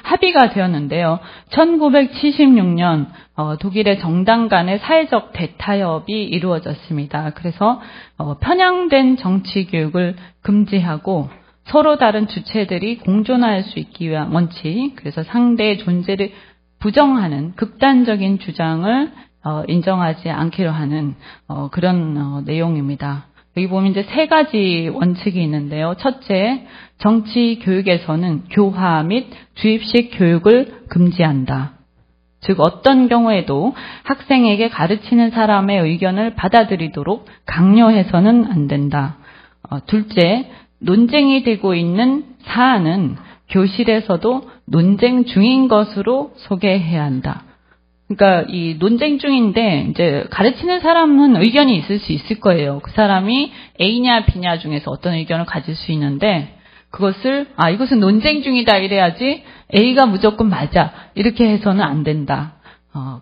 B: 합의가 되었는데요. 1976년 독일의 정당 간의 사회적 대타협이 이루어졌습니다. 그래서 편향된 정치 교육을 금지하고 서로 다른 주체들이 공존할 수 있기 위한 원칙, 그래서 상대의 존재를 부정하는 극단적인 주장을 인정하지 않기로 하는 그런 내용입니다. 여기 보면 이제 3가지 원칙이 있는데요. 첫째, 정치 교육에서는 교화 및 주입식 교육을 금지한다. 즉 어떤 경우에도 학생에게 가르치는 사람의 의견을 받아들이도록 강요해서는 안 된다. 둘째, 논쟁이 되고 있는 사안은 교실에서도 논쟁 중인 것으로 소개해야 한다. 그러니까 이 논쟁 중인데 이제 가르치는 사람은 의견이 있을 수 있을 거예요. 그 사람이 A냐 B냐 중에서 어떤 의견을 가질 수 있는데 그것을 이것은 논쟁 중이다 이래야지 A가 무조건 맞아 이렇게 해서는 안 된다.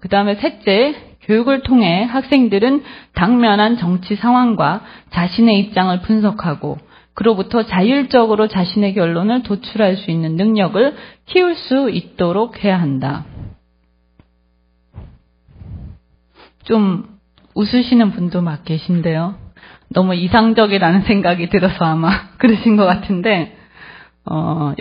B: 그 다음에 셋째, 교육을 통해 학생들은 당면한 정치 상황과 자신의 입장을 분석하고 그로부터 자율적으로 자신의 결론을 도출할 수 있는 능력을 키울 수 있도록 해야 한다. 좀 웃으시는 분도 막 계신데요. 너무 이상적이라는 생각이 들어서 아마 그러신 것 같은데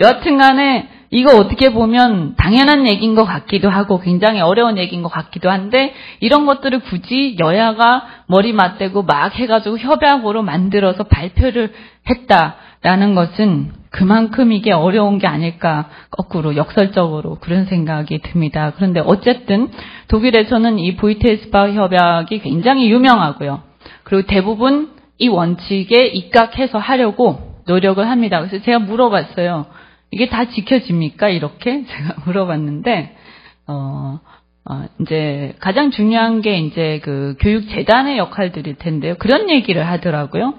B: 여하튼 간에 이거 어떻게 보면 당연한 얘기인 것 같기도 하고 굉장히 어려운 얘기인 것 같기도 한데 이런 것들을 굳이 여야가 머리 맞대고 막 해가지고 협약으로 만들어서 발표를 했다라는 것은 그만큼 이게 어려운 게 아닐까 거꾸로 역설적으로 그런 생각이 듭니다. 그런데 어쨌든 독일에서는 이 VTS바 협약이 굉장히 유명하고요. 그리고 대부분 이 원칙에 입각해서 하려고 노력을 합니다. 그래서 제가 물어봤어요. 이게 다 지켜집니까? 이렇게 제가 물어봤는데, 이제 가장 중요한 게 이제 그 교육재단의 역할들일 텐데요. 그런 얘기를 하더라고요.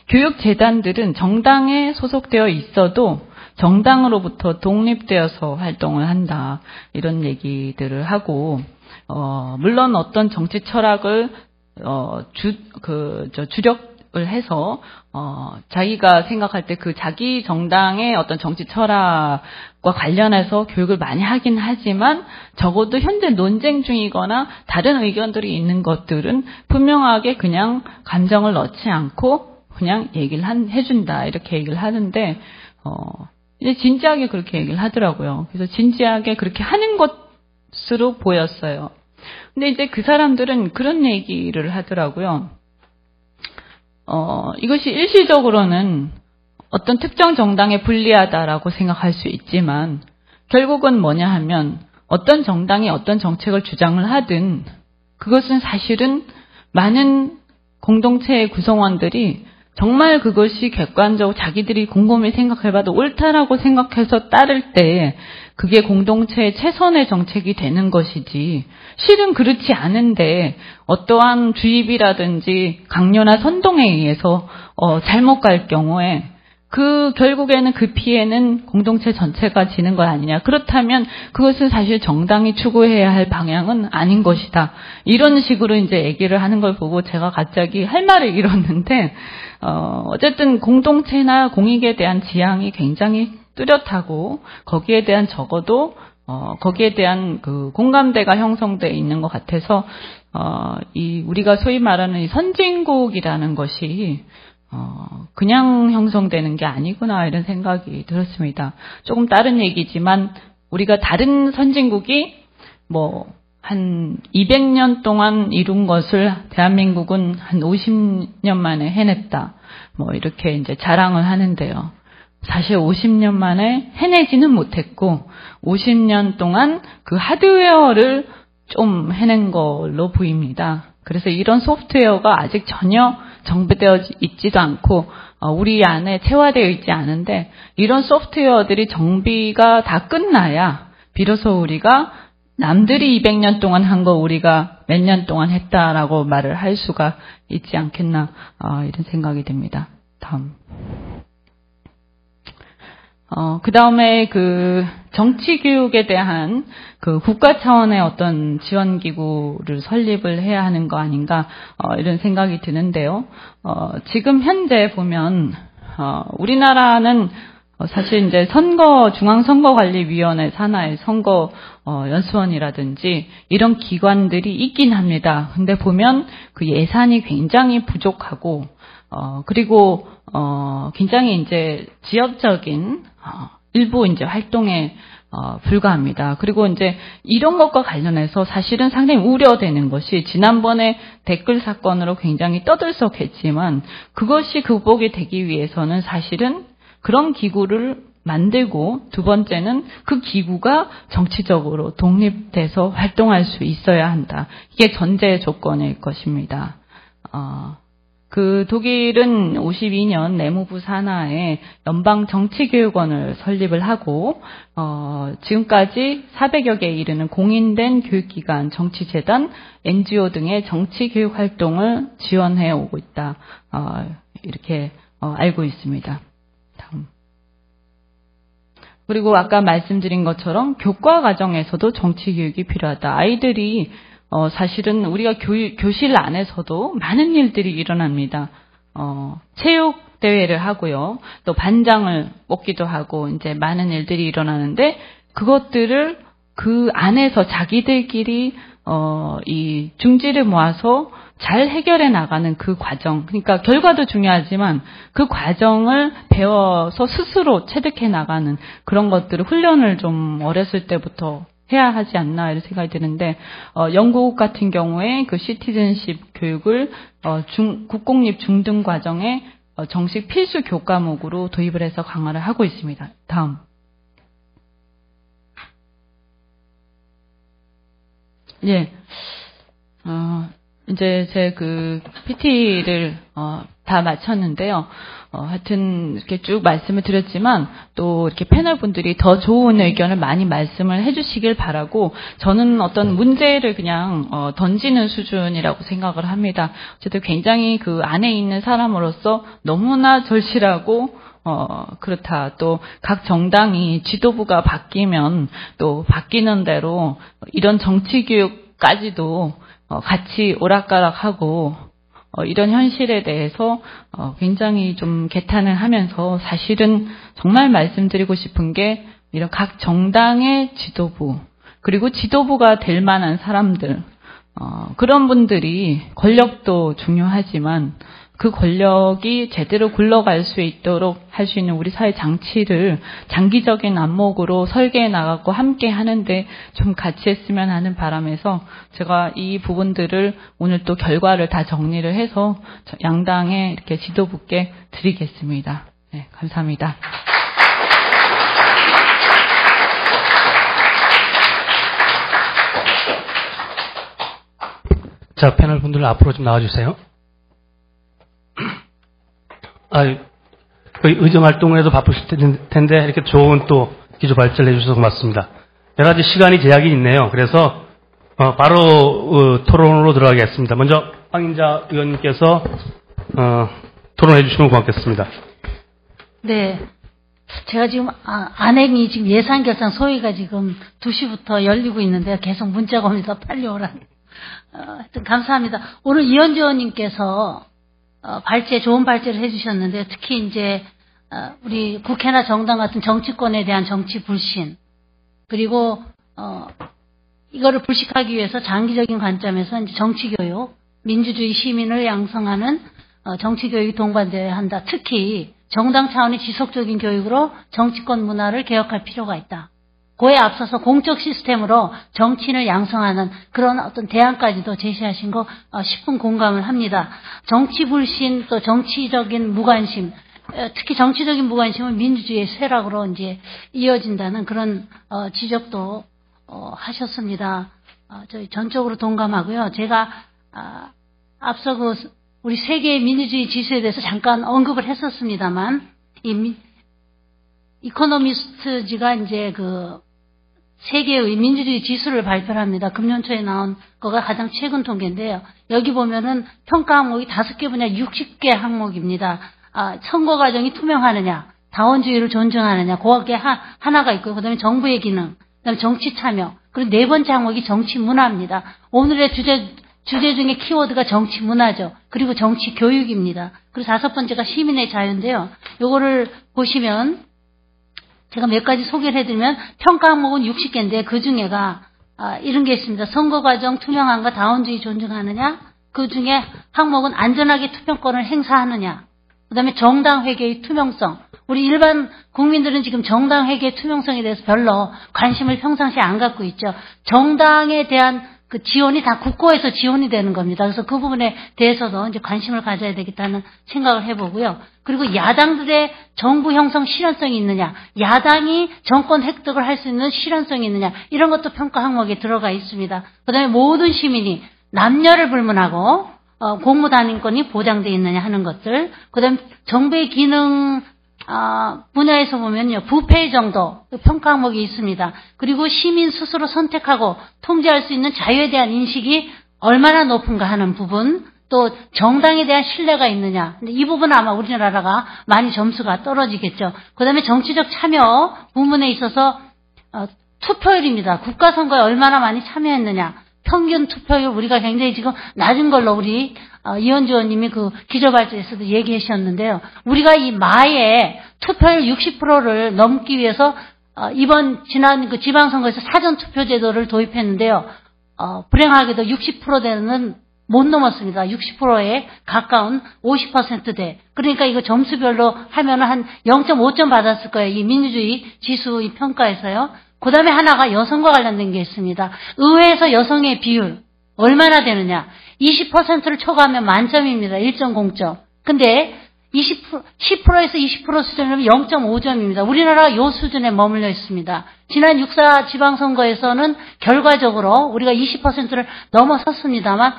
B: 교육재단들은 정당에 소속되어 있어도 정당으로부터 독립되어서 활동을 한다. 이런 얘기들을 하고, 물론 어떤 정치 철학을, 주력을 해서, 자기가 생각할 때 그 자기 정당의 어떤 정치 철학과 관련해서 교육을 많이 하긴 하지만 적어도 현재 논쟁 중이거나 다른 의견들이 있는 것들은 분명하게 그냥 감정을 넣지 않고 그냥 얘기를 해준다. 이렇게 얘기를 하는데, 이제 진지하게 그렇게 얘기를 하더라고요. 그래서 진지하게 그렇게 하는 것으로 보였어요. 근데 이제 그 사람들은 그런 얘기를 하더라고요. 이것이 일시적으로는 어떤 특정 정당에 불리하다라고 생각할 수 있지만 결국은 뭐냐 하면 어떤 정당이 어떤 정책을 주장을 하든 그것은 사실은 많은 공동체의 구성원들이 정말 그것이 객관적으로 자기들이 곰곰이 생각해봐도 옳다라고 생각해서 따를 때 그게 공동체의 최선의 정책이 되는 것이지 실은 그렇지 않은데 어떠한 주입이라든지 강요나 선동에 의해서 잘못 갈 경우에 그 결국에는 그 피해는 공동체 전체가 지는 것 아니냐. 그렇다면 그것은 사실 정당이 추구해야 할 방향은 아닌 것이다. 이런 식으로 이제 얘기를 하는 걸 보고 제가 갑자기 할 말을 잃었는데 어쨌든 공동체나 공익에 대한 지향이 굉장히 뚜렷하고 거기에 대한 적어도 거기에 대한 그 공감대가 형성되어 있는 것 같아서 이 우리가 소위 말하는 이 선진국이라는 것이 그냥 형성되는 게 아니구나 이런 생각이 들었습니다. 조금 다른 얘기지만 우리가 다른 선진국이 뭐 한 200년 동안 이룬 것을 대한민국은 한 50년 만에 해냈다. 뭐 이렇게 이제 자랑을 하는데요. 사실 50년 만에 해내지는 못했고 50년 동안 그 하드웨어를 좀 해낸 걸로 보입니다. 그래서 이런 소프트웨어가 아직 전혀 정비되어 있지도 않고 우리 안에 체화되어 있지 않은데 이런 소프트웨어들이 정비가 다 끝나야 비로소 우리가 남들이 200년 동안 한 거 우리가 몇 년 동안 했다라고 말을 할 수가 있지 않겠나 이런 생각이 듭니다. 다음. 그 다음에 그 정치교육에 대한 그 국가 차원의 어떤 지원기구를 설립을 해야 하는 거 아닌가, 이런 생각이 드는데요. 지금 현재 보면, 우리나라는 사실 이제 중앙선거관리위원회 산하의 선거, 연수원이라든지 이런 기관들이 있긴 합니다. 근데 보면 그 예산이 굉장히 부족하고, 그리고, 굉장히 이제 지역적인, 일부 이제 활동에, 불과합니다. 그리고 이제 이런 것과 관련해서 사실은 상당히 우려되는 것이 지난번에 댓글 사건으로 굉장히 떠들썩했지만 그것이 극복이 되기 위해서는 사실은 그런 기구를 만들고 두 번째는 그 기구가 정치적으로 독립돼서 활동할 수 있어야 한다. 이게 전제 조건일 것입니다. 그 독일은 52년 내무부 산하에 연방정치교육원을 설립을 하고 지금까지 400여 개에 이르는 공인된 교육기관, 정치재단, NGO 등의 정치교육 활동을 지원해 오고 있다. 이렇게 알고 있습니다. 다음. 그리고 아까 말씀드린 것처럼 교과 과정에서도 정치교육이 필요하다. 아이들이 사실은 우리가 교실 안에서도 많은 일들이 일어납니다. 체육 대회를 하고요. 또 반장을 뽑기도 하고 이제 많은 일들이 일어나는데 그것들을 그 안에서 자기들끼리 이 중지를 모아서 잘 해결해 나가는 그 과정, 그러니까 결과도 중요하지만 그 과정을 배워서 스스로 체득해 나가는 그런 것들을 훈련을 좀 어렸을 때부터 해야 하지 않나 이런 생각이 드는데, 영국 같은 경우에 그 시티즌십 교육을 국공립 중등 과정에 정식 필수 교과목으로 도입을 해서 강화를 하고 있습니다. 다음. 예. 이제 제 그 PT를 다 마쳤는데요. 하여튼 이렇게 쭉 말씀을 드렸지만 또 이렇게 패널 분들이 더 좋은 의견을 많이 말씀을 해주시길 바라고, 저는 어떤 문제를 그냥 던지는 수준이라고 생각을 합니다. 어쨌든 굉장히 그 안에 있는 사람으로서 너무나 절실하고 그렇다. 또 각 정당이 지도부가 바뀌면 또 바뀌는 대로 이런 정치 교육까지도 같이 오락가락하고 이런 현실에 대해서 굉장히 좀 개탄을 하면서, 사실은 정말 말씀드리고 싶은 게 이런 각 정당의 지도부, 그리고 지도부가 될 만한 사람들, 그런 분들이 권력도 중요하지만 그 권력이 제대로 굴러갈 수 있도록 할 수 있는 우리 사회 장치를 장기적인 안목으로 설계해 나가고 함께 하는데 좀 같이 했으면 하는 바람에서 제가 이 부분들을 오늘 또 결과를 다 정리를 해서 양당의 이렇게 지도부께 드리겠습니다. 네, 감사합니다.
A: 자, 패널 분들 앞으로 좀 나와주세요. 거의 의정 활동에도 바쁘실 텐데 이렇게 좋은 또 기조 발제를 해주셔서 고맙습니다. 여러 가지 시간이 제약이 있네요. 그래서 바로 토론으로 들어가겠습니다. 먼저 황인자 의원님께서 토론해 주시면 고맙겠습니다.
C: 네, 제가 지금 안행이 지금 예산 결산 소위가 지금 2시부터 열리고 있는데요. 계속 문자가 옵니다. 빨리 오라. 하여튼 감사합니다. 오늘 이현주 의원님께서 좋은 발제를 해주셨는데, 특히 이제 우리 국회나 정당 같은 정치권에 대한 정치 불신, 그리고 이거를 불식하기 위해서 장기적인 관점에서 이제 정치 교육, 민주주의 시민을 양성하는 정치 교육이 동반되어야 한다. 특히 정당 차원의 지속적인 교육으로 정치권 문화를 개혁할 필요가 있다. 그에 앞서서 공적 시스템으로 정치인을 양성하는 그런 어떤 대안까지도 제시하신 거 십분 공감을 합니다. 정치 불신, 또 정치적인 무관심, 특히 정치적인 무관심은 민주주의의 쇠락으로 이제 이어진다는 그런 지적도 하셨습니다. 저희 전적으로 동감하고요. 제가 앞서 우리 세계의 민주주의 지수에 대해서 잠깐 언급을 했었습니다만, 이코노미스트지가 이제 세계의 민주주의 지수를 발표합니다. 금년 초에 나온 거가 가장 최근 통계인데요. 여기 보면은 평가 항목이 5개 분야 60개 항목입니다. 선거 과정이 투명하느냐, 다원주의를 존중하느냐, 그게 하나가 있고요. 그 다음에 정부의 기능, 그 다음에 정치 참여, 그리고 4번째 항목이 정치 문화입니다. 오늘의 주제 중에 키워드가 정치 문화죠. 그리고 정치 교육입니다. 그리고 5번째가 시민의 자유인데요. 요거를 보시면 제가 몇 가지 소개를 해드리면, 평가 항목은 60개인데 그 중에가 이런 게 있습니다. 선거 과정 투명함과 다원주의 존중하느냐, 그 중에 항목은 안전하게 투표권을 행사하느냐, 그 다음에 정당 회계의 투명성. 우리 일반 국민들은 지금 정당 회계의 투명성에 대해서 별로 관심을 평상시에 안 갖고 있죠. 정당에 대한 그 지원이 다 국고에서 지원이 되는 겁니다. 그래서 그 부분에 대해서도 이제 관심을 가져야 되겠다는 생각을 해보고요. 그리고 야당들의 정부 형성 실현성이 있느냐, 야당이 정권 획득을 할 수 있는 실현성이 있느냐, 이런 것도 평가 항목에 들어가 있습니다. 그 다음에 모든 시민이 남녀를 불문하고 공무단인권이 보장되어 있느냐 하는 것들, 그 다음에 정부의 기능 분야에서 보면요, 부패 정도 평가 항목이 있습니다. 그리고 시민 스스로 선택하고 통제할 수 있는 자유에 대한 인식이 얼마나 높은가 하는 부분, 또 정당에 대한 신뢰가 있느냐. 근데 이 부분은 아마 우리나라가 많이 점수가 떨어지겠죠. 그 다음에 정치적 참여 부분에 있어서 투표율입니다. 국가선거에 얼마나 많이 참여했느냐. 평균 투표율 우리가 굉장히 지금 낮은 걸로 우리 이현주 의원님이 그 기조발제에서도 얘기하셨는데요. 우리가 이 마에 투표율 60%를 넘기 위해서 지난 그 지방선거에서 사전투표제도를 도입했는데요. 불행하게도 60% 되는 못 넘었습니다. 60%에 가까운 50%대. 그러니까 이거 점수별로 하면은 한 0.5점 받았을 거예요. 이 민주주의 지수 이 평가에서요. 그 다음에 하나가 여성과 관련된 게 있습니다. 의회에서 여성의 비율 얼마나 되느냐. 20%를 초과하면 만점입니다. 1.0점. 근데 10%에서 20% 수준이면 0.5점입니다. 우리나라가 이 수준에 머물러 있습니다. 지난 6.4 지방선거에서는 결과적으로 우리가 20%를 넘어섰습니다만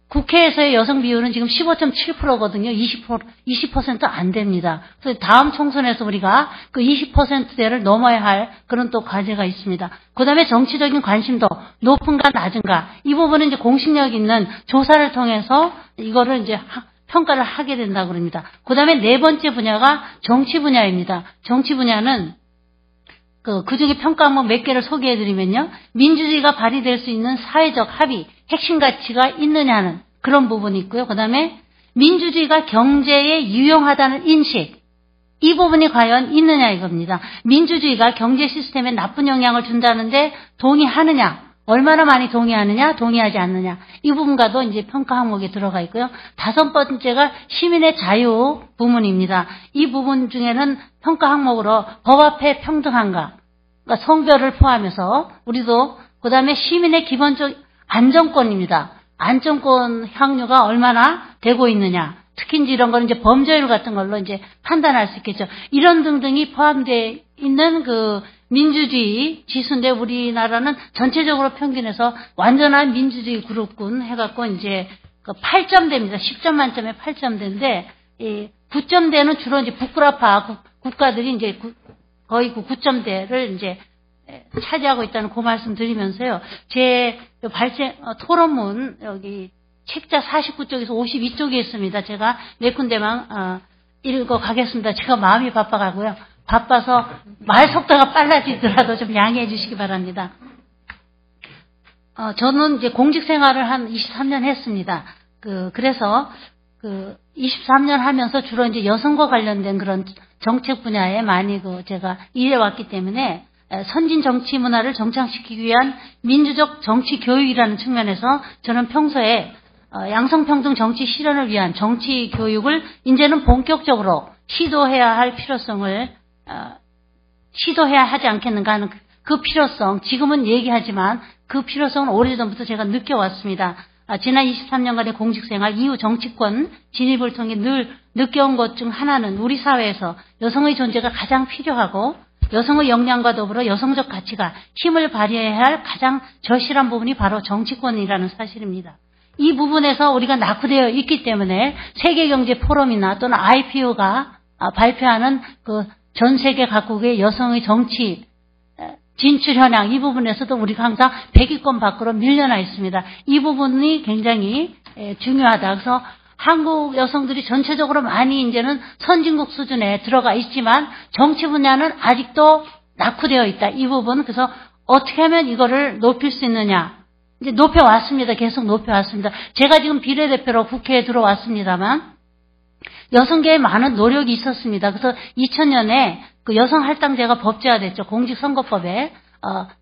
C: 국회에서의 여성 비율은 지금 15.7%거든요. 20% 안 됩니다. 그래서 다음 총선에서 우리가 그 20%대를 넘어야 할 그런 또 과제가 있습니다. 그 다음에 정치적인 관심도 높은가 낮은가. 이 부분은 이제 공식력 있는 조사를 통해서 이거를 이제 평가를 하게 된다고 그럽니다. 그 다음에 네 번째 분야가 정치 분야입니다. 정치 분야는 그 중에 평가 한번 몇 개를 소개해드리면요. 민주주의가 발휘될 수 있는 사회적 합의, 핵심 가치가 있느냐는 그런 부분이 있고요. 그 다음에 민주주의가 경제에 유용하다는 인식, 이 부분이 과연 있느냐 이겁니다. 민주주의가 경제 시스템에 나쁜 영향을 준다는데 동의하느냐, 얼마나 많이 동의하느냐, 동의하지 않느냐, 이 부분과도 이제 평가 항목에 들어가 있고요. 다섯 번째가 시민의 자유 부문입니다. 이 부분 중에는 평가 항목으로 법 앞에 평등한가, 그러니까 성별을 포함해서 우리도 그 다음에 시민의 기본적 안정권입니다. 안정권 향유가 얼마나 되고 있느냐, 특히 이제 이런 거는 이제 범죄율 같은 걸로 이제 판단할 수 있겠죠. 이런 등등이 포함되어 있는 그 민주주의 지수인데 우리나라는 전체적으로 평균해서 완전한 민주주의 그룹군 해갖고 이제 그 8점대입니다. 10점 만점에 8점대인데, 이 9점대는 주로 이제 북구라파 국가들이 이제 거의 그 9점대를 이제 차지하고 있다는 그 말씀 드리면서요. 제 토론문 여기 책자 49쪽에서 52쪽에 있습니다. 제가 몇 군데만 읽어 가겠습니다. 제가 마음이 바빠가고요. 바빠서 말 속도가 빨라지더라도 좀 양해해 주시기 바랍니다. 저는 이제 공직 생활을 한 23년 했습니다. 그래서 23년 하면서 주로 이제 여성과 관련된 그런 정책 분야에 많이 제가 일해왔기 때문에 선진 정치 문화를 정착시키기 위한 민주적 정치 교육이라는 측면에서 저는 평소에 양성평등 정치 실현을 위한 정치 교육을 이제는 본격적으로 시도해야 할 필요성을 시도해야 하지 않겠는가 하는 그 필요성, 지금은 얘기하지만 그 필요성은 오래전부터 제가 느껴왔습니다. 지난 23년간의 공직생활 이후 정치권 진입을 통해 늘 느껴온 것 중 하나는 우리 사회에서 여성의 존재가 가장 필요하고 여성의 역량과 더불어 여성적 가치가 힘을 발휘해야 할 가장 절실한 부분이 바로 정치권이라는 사실입니다. 이 부분에서 우리가 낙후되어 있기 때문에 세계경제포럼이나 또는 IPO가 발표하는 그 전 세계 각국의 여성의 정치 진출 현황, 이 부분에서도 우리가 항상 100위권 밖으로 밀려나 있습니다. 이 부분이 굉장히 중요하다. 그래서 한국 여성들이 전체적으로 많이 이제는 선진국 수준에 들어가 있지만 정치 분야는 아직도 낙후되어 있다. 이 부분. 그래서 어떻게 하면 이거를 높일 수 있느냐. 이제 높여왔습니다. 계속 높여왔습니다. 제가 지금 비례대표로 국회에 들어왔습니다만 여성계에 많은 노력이 있었습니다. 그래서 2000년에 그 여성할당제가 법제화됐죠. 공직선거법에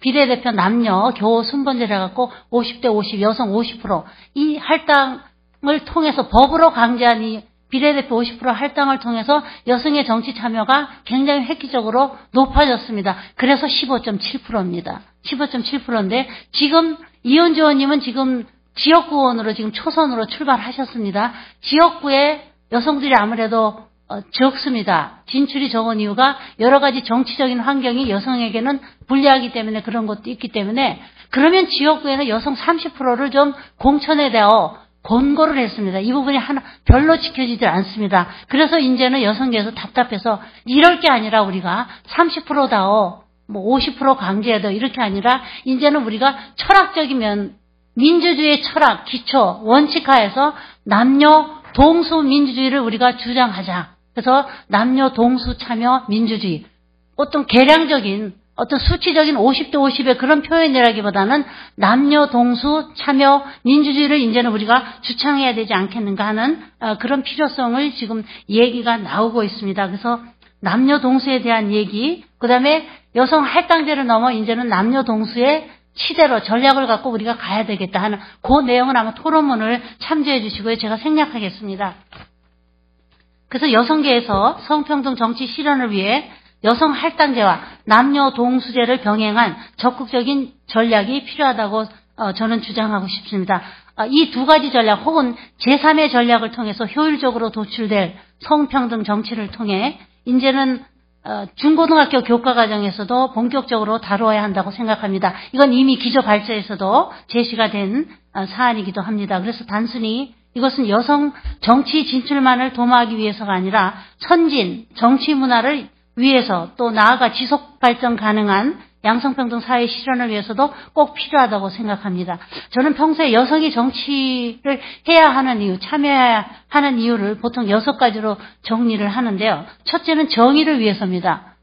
C: 비례대표 남녀 겨우 순번제를 해갖고 50대 50, 여성 50%. 이 할당을 통해서 법으로 강제한 이 비례대표 50% 할당을 통해서 여성의 정치 참여가 굉장히 획기적으로 높아졌습니다. 그래서 15.7%입니다. 15.7%인데 지금 이현주 의원님은 지금 지역구원으로 지금 초선으로 출발하셨습니다. 지역구에 여성들이 아무래도 적습니다. 진출이 적은 이유가 여러 가지 정치적인 환경이 여성에게는 불리하기 때문에 그런 것도 있기 때문에 그러면 지역구에는 여성 30%를 좀 공천에대어 권고를 했습니다. 이 부분이 하나 별로 지켜지지 않습니다. 그래서 이제는 여성계에서 답답해서 이럴 게 아니라 우리가 30%다오, 뭐 50% 강제해도 이렇게 아니라 이제는 우리가 철학적이면 민주주의의 철학, 기초, 원칙하에서 남녀 동수 민주주의를 우리가 주장하자. 그래서 남녀 동수 참여 민주주의. 어떤 계량적인, 어떤 수치적인 50대 50의 그런 표현이라기보다는 남녀 동수 참여 민주주의를 이제는 우리가 주창해야 되지 않겠는가 하는 그런 필요성을 지금 얘기가 나오고 있습니다. 그래서 남녀 동수에 대한 얘기, 그 다음에 여성 할당제를 넘어 이제는 남녀 동수의 시대로 전략을 갖고 우리가 가야 되겠다 하는 그 내용은 아마 토론문을 참조해 주시고요. 제가 생략하겠습니다. 그래서 여성계에서 성평등 정치 실현을 위해 여성 할당제와 남녀 동수제를 병행한 적극적인 전략이 필요하다고 저는 주장하고 싶습니다. 이 두 가지 전략 혹은 제3의 전략을 통해서 효율적으로 도출될 성평등 정치를 통해 이제는 중고등학교 교과과정에서도 본격적으로 다루어야 한다고 생각합니다. 이건 이미 기조발제에서도 제시가 된 사안이기도 합니다. 그래서 단순히 이것은 여성 정치 진출만을 도모하기 위해서가 아니라 선진 정치 문화를 위해서 또 나아가 지속 발전 가능한 양성평등 사회 실현을 위해서도 꼭 필요하다고 생각합니다. 저는 평소에 여성이 정치를 해야 하는 이유, 참여해야 하는 이유를 보통 6가지로 정리를 하는데요. 첫째는 정의를 위해서입니다.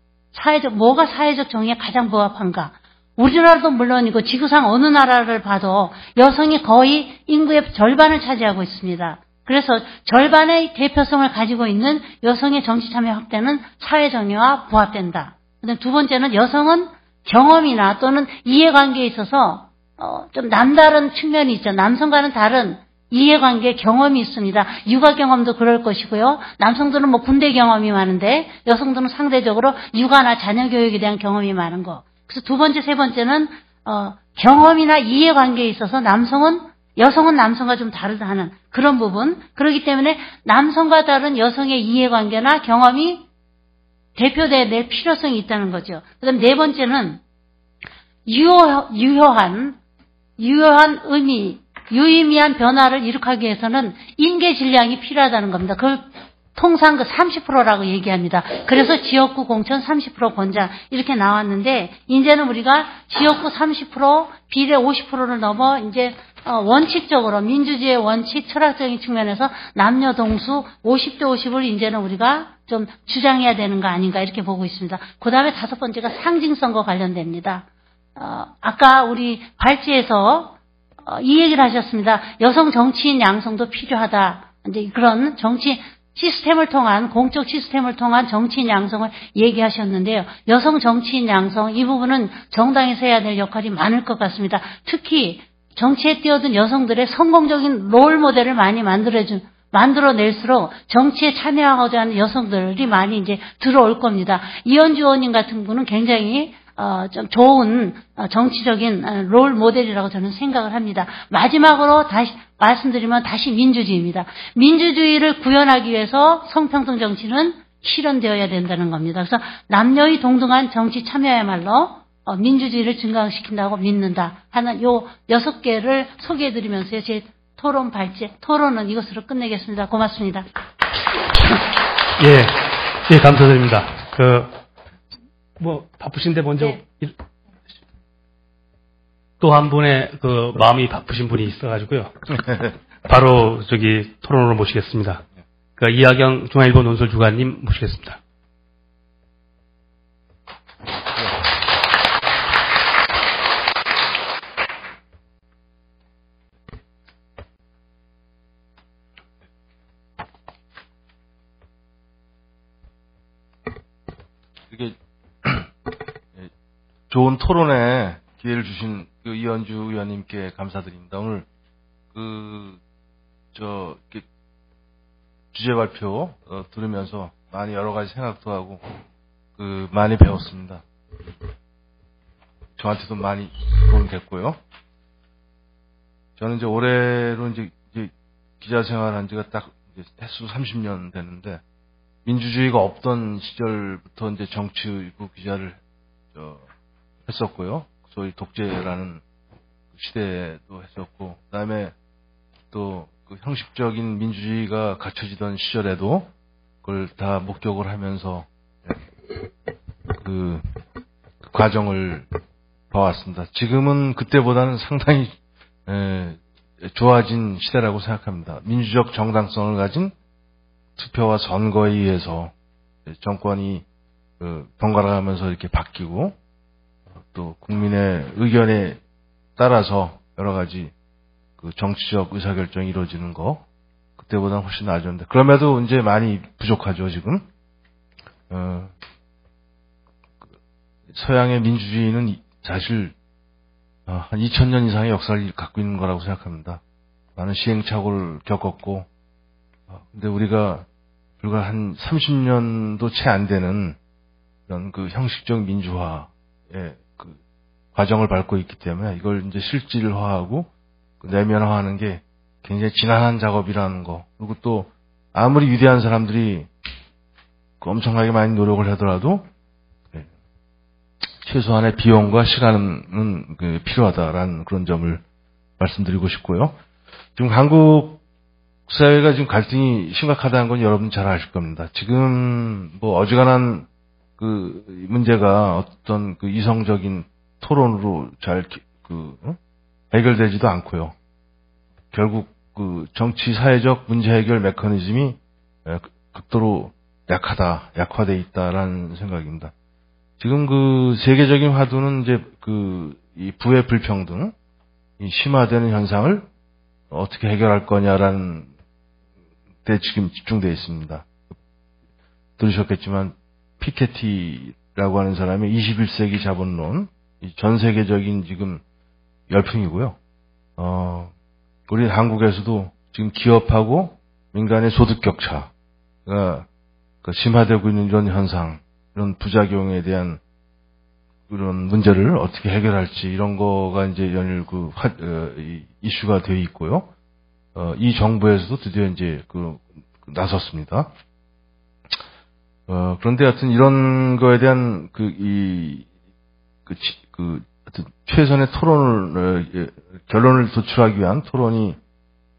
C: 뭐가 사회적 정의에 가장 부합한가? 우리나라도 물론이고 지구상 어느 나라를 봐도 여성이 거의 인구의 절반을 차지하고 있습니다. 그래서 절반의 대표성을 가지고 있는 여성의 정치 참여 확대는 사회 정의와 부합된다. 그다음 두 번째는 여성은 경험이나 또는 이해관계에 있어서 좀 남다른 측면이 있죠. 남성과는 다른 이해관계 경험이 있습니다. 육아 경험도 그럴 것이고요. 남성들은 뭐 군대 경험이 많은데 여성들은 상대적으로 육아나 자녀 교육에 대한 경험이 많은 거. 그래서 두 번째, 세 번째는 경험이나 이해관계에 있어서 여성은 남성과 좀 다르다 하는 그런 부분. 그렇기 때문에 남성과 다른 여성의 이해관계나 경험이 대표될 필요성이 있다는 거죠. 그다음 네 번째는 유효한 의미, 유의미한 변화를 이룩하기 위해서는 인계 질량이 필요하다는 겁니다. 그걸 통상 30%라고 얘기합니다. 그래서 지역구 공천 30% 권장 이렇게 나왔는데 이제는 우리가 지역구 30% 비례 50%를 넘어 이제 원칙적으로 민주주의의 원칙 철학적인 측면에서 남녀 동수 50대 50을 이제는 우리가 좀 주장해야 되는 거 아닌가 이렇게 보고 있습니다. 그 다음에 다섯 번째가 상징성과 관련됩니다. 아까 우리 발제에서 이 얘기를 하셨습니다. 여성 정치인 양성도 필요하다. 이제 그런 정치 시스템을 통한 공적 시스템을 통한 정치인 양성을 얘기하셨는데요. 여성 정치인 양성 이 부분은 정당에서 해야 될 역할이 많을 것 같습니다. 특히 정치에 뛰어든 여성들의 성공적인 롤 모델을 많이 만들어낼수록 정치에 참여하고자 하는 여성들이 많이 이제 들어올 겁니다. 이현주 의원님 같은 분은 굉장히 좀 좋은 정치적인 롤 모델이라고 저는 생각을 합니다. 마지막으로 다시 말씀드리면 다시 민주주의입니다. 민주주의를 구현하기 위해서 성평등 정치는 실현되어야 된다는 겁니다. 그래서 남녀의 동등한 정치 참여야말로 민주주의를 증강시킨다고 믿는다 하는 요 6개를 소개해드리면서 제 토론은 이것으로 끝내겠습니다. 고맙습니다.
A: 예, 감사드립니다. 바쁘신데 먼저
C: 네.
A: 또 한 분의 마음이 바쁘신 분이 있어가지고요. 바로 토론으로 모시겠습니다. 이하경 중앙일보 논설주간님 모시겠습니다.
D: 이게 좋은 토론에 기회를 주신 이현주 의원님께 감사드립니다. 오늘 주제 발표 들으면서 많이 여러 가지 생각도 하고 많이 배웠습니다. 저한테도 많이 도움이 됐고요. 저는 이제 올해로 이제 기자 생활한 지가 딱 횟수 30년 됐는데 민주주의가 없던 시절부터 이제 정치부 기자를 했었고요. 소위 독재라는 시대도 했었고, 그다음에 또 형식적인 민주주의가 갖춰지던 시절에도 그걸 다 목격을 하면서 그 과정을 봐왔습니다. 지금은 그때보다는 상당히 좋아진 시대라고 생각합니다. 민주적 정당성을 가진 투표와 선거에 의해서 정권이 번갈아가면서 이렇게 바뀌고 또 국민의 의견에 따라서 여러 가지 정치적 의사결정이 이루어지는 거 그때보다는 훨씬 나아졌는데 그럼에도 이제 많이 부족하죠 지금. 서양의 민주주의는 사실 한 2000년 이상의 역사를 갖고 있는 거라고 생각합니다. 많은 시행착오를 겪었고, 근데 우리가 불과 한 30년도 채 안 되는 이런 그 형식적 민주화의 그 과정을 밟고 있기 때문에 이걸 이제 실질화하고 내면화하는 게 굉장히 지난한 작업이라는 거. 그리고 또 아무리 위대한 사람들이 엄청나게 많이 노력을 하더라도 최소한의 비용과 시간은 필요하다라는 그런 점을 말씀드리고 싶고요. 지금 한국 사회가 지금 갈등이 심각하다는 건 여러분 잘 아실 겁니다. 지금 뭐 어지간한 그 문제가 어떤 그 이성적인 토론으로 잘 해결되지도 않고요. 결국 그 정치 사회적 문제 해결 메커니즘이 극도로 약화돼 있다라는 생각입니다. 지금 그 세계적인 화두는 이제 이 부의 불평등, 이 심화되는 현상을 어떻게 해결할 거냐라는 데 지금 집중되어 있습니다. 들으셨겠지만 피케티라고 하는 사람의 21세기 자본론, 전 세계적인 지금 열풍이고요. 우리 한국에서도 지금 기업하고 민간의 소득 격차가 심화되고 있는 이런 현상, 이런 부작용에 대한 그런 문제를 어떻게 해결할지 이런 거가 이제 연일 이슈가 되어 있고요. 이 정부에서도 드디어 이제 나섰습니다. 그런데 하여튼 이런 거에 대한 하여튼 최선의 토론을 결론을 도출하기 위한 토론이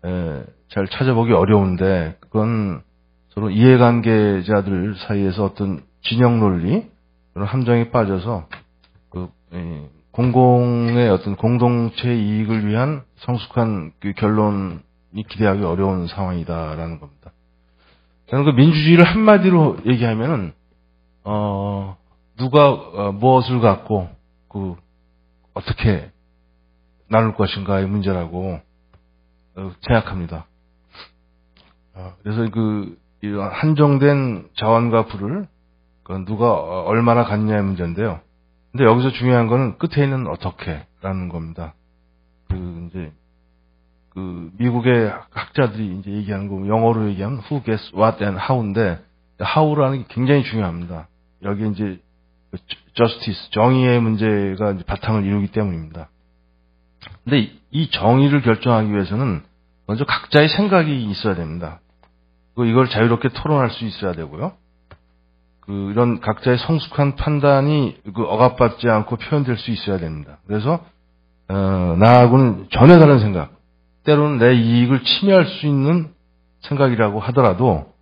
D: 잘 찾아보기 어려운데 그건 서로 이해관계자들 사이에서 어떤 진영 논리 그런 함정에 빠져서 공공의 어떤 공동체 이익을 위한 성숙한 그 결론이 기대하기 어려운 상황이다라는 겁니다. 저는 그 민주주의를 한마디로 얘기하면은 누가 무엇을 갖고 어떻게 나눌 것인가의 문제라고 생각합니다. 그래서 이런 한정된 자원과 부를 누가 얼마나 갖느냐의 문제인데요. 근데 여기서 중요한 거는 끝에 있는 어떻게라는 겁니다. 미국의 학자들이 이제 얘기하는 거, 영어로 얘기하면 who gets what and how인데, how라는 게 굉장히 중요합니다. 여기 이제 justice, 정의의 문제가 이제 바탕을 이루기 때문입니다. 근데 이 정의를 결정하기 위해서는 먼저 각자의 생각이 있어야 됩니다. 이걸 자유롭게 토론할 수 있어야 되고요. 이런 각자의 성숙한 판단이 억압받지 않고 표현될 수 있어야 됩니다. 그래서 나하고는 전혀 다른 생각, 때로는 내 이익을 침해할 수 있는 생각이라고 하더라도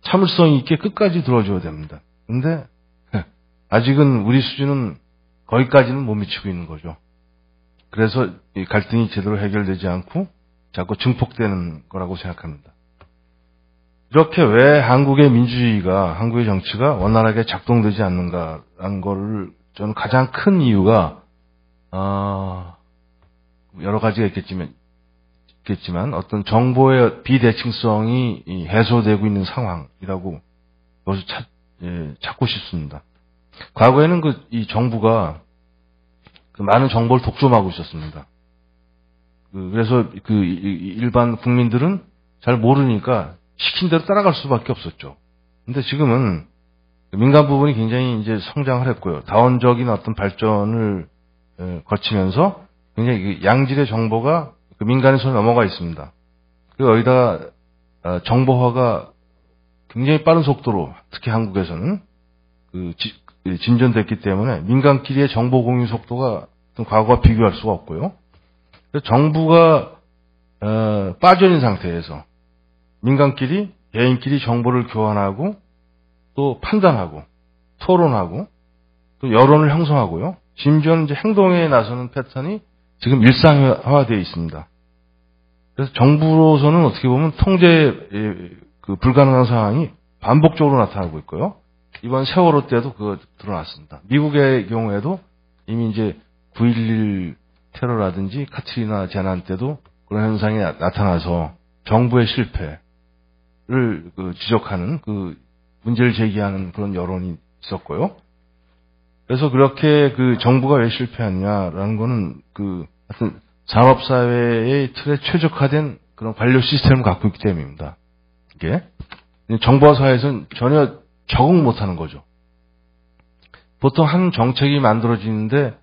D: 참을성 있게 끝까지 들어줘야 됩니다. 근데 아직은 우리 수준은 거기까지는 못 미치고 있는 거죠. 그래서 이 갈등이 제대로 해결되지 않고 자꾸 증폭되는 거라고 생각합니다. 이렇게 왜 한국의 민주주의가, 한국의 정치가 원활하게 작동되지 않는가라는 거를 저는 가장 큰 이유가, 여러 가지가 있겠지만 어떤 정보의 비대칭성이 해소되고 있는 상황이라고 여기서 찾고 싶습니다. 과거에는 이 정부가 많은 정보를 독점하고 있었습니다. 그래서 일반 국민들은 잘 모르니까 시킨 대로 따라갈 수밖에 없었죠. 근데 지금은 민간 부분이 굉장히 이제 성장을 했고요. 다원적인 어떤 발전을 거치면서 굉장히 양질의 정보가 민간의 손에 넘어가 있습니다. 그리고 여기다가 정보화가 굉장히 빠른 속도로 특히 한국에서는 진전됐기 때문에 민간끼리의 정보 공유 속도가 과거와 비교할 수가 없고요. 그래서 정부가 빠져있는 상태에서 민간끼리, 개인끼리 정보를 교환하고 또 판단하고 토론하고 또 여론을 형성하고요. 심지어는 이제 행동에 나서는 패턴이 지금 일상화되어 있습니다. 그래서 정부로서는 어떻게 보면 통제 불가능한 상황이 반복적으로 나타나고 있고요. 이번 세월호 때도 그거 드러났습니다. 미국의 경우에도 이미 이제 9.11 테러라든지 카트리나 재난 때도 그런 현상이 나타나서 정부의 실패를 지적하는 문제를 제기하는 그런 여론이 있었고요. 그래서 그렇게 정부가 왜 실패했냐라는 거는 하여튼 산업사회의 틀에 최적화된 그런 관료 시스템을 갖고 있기 때문입니다. 이게 정부와 사회에서는 전혀 적응 못하는 거죠. 보통 한 정책이 만들어지는데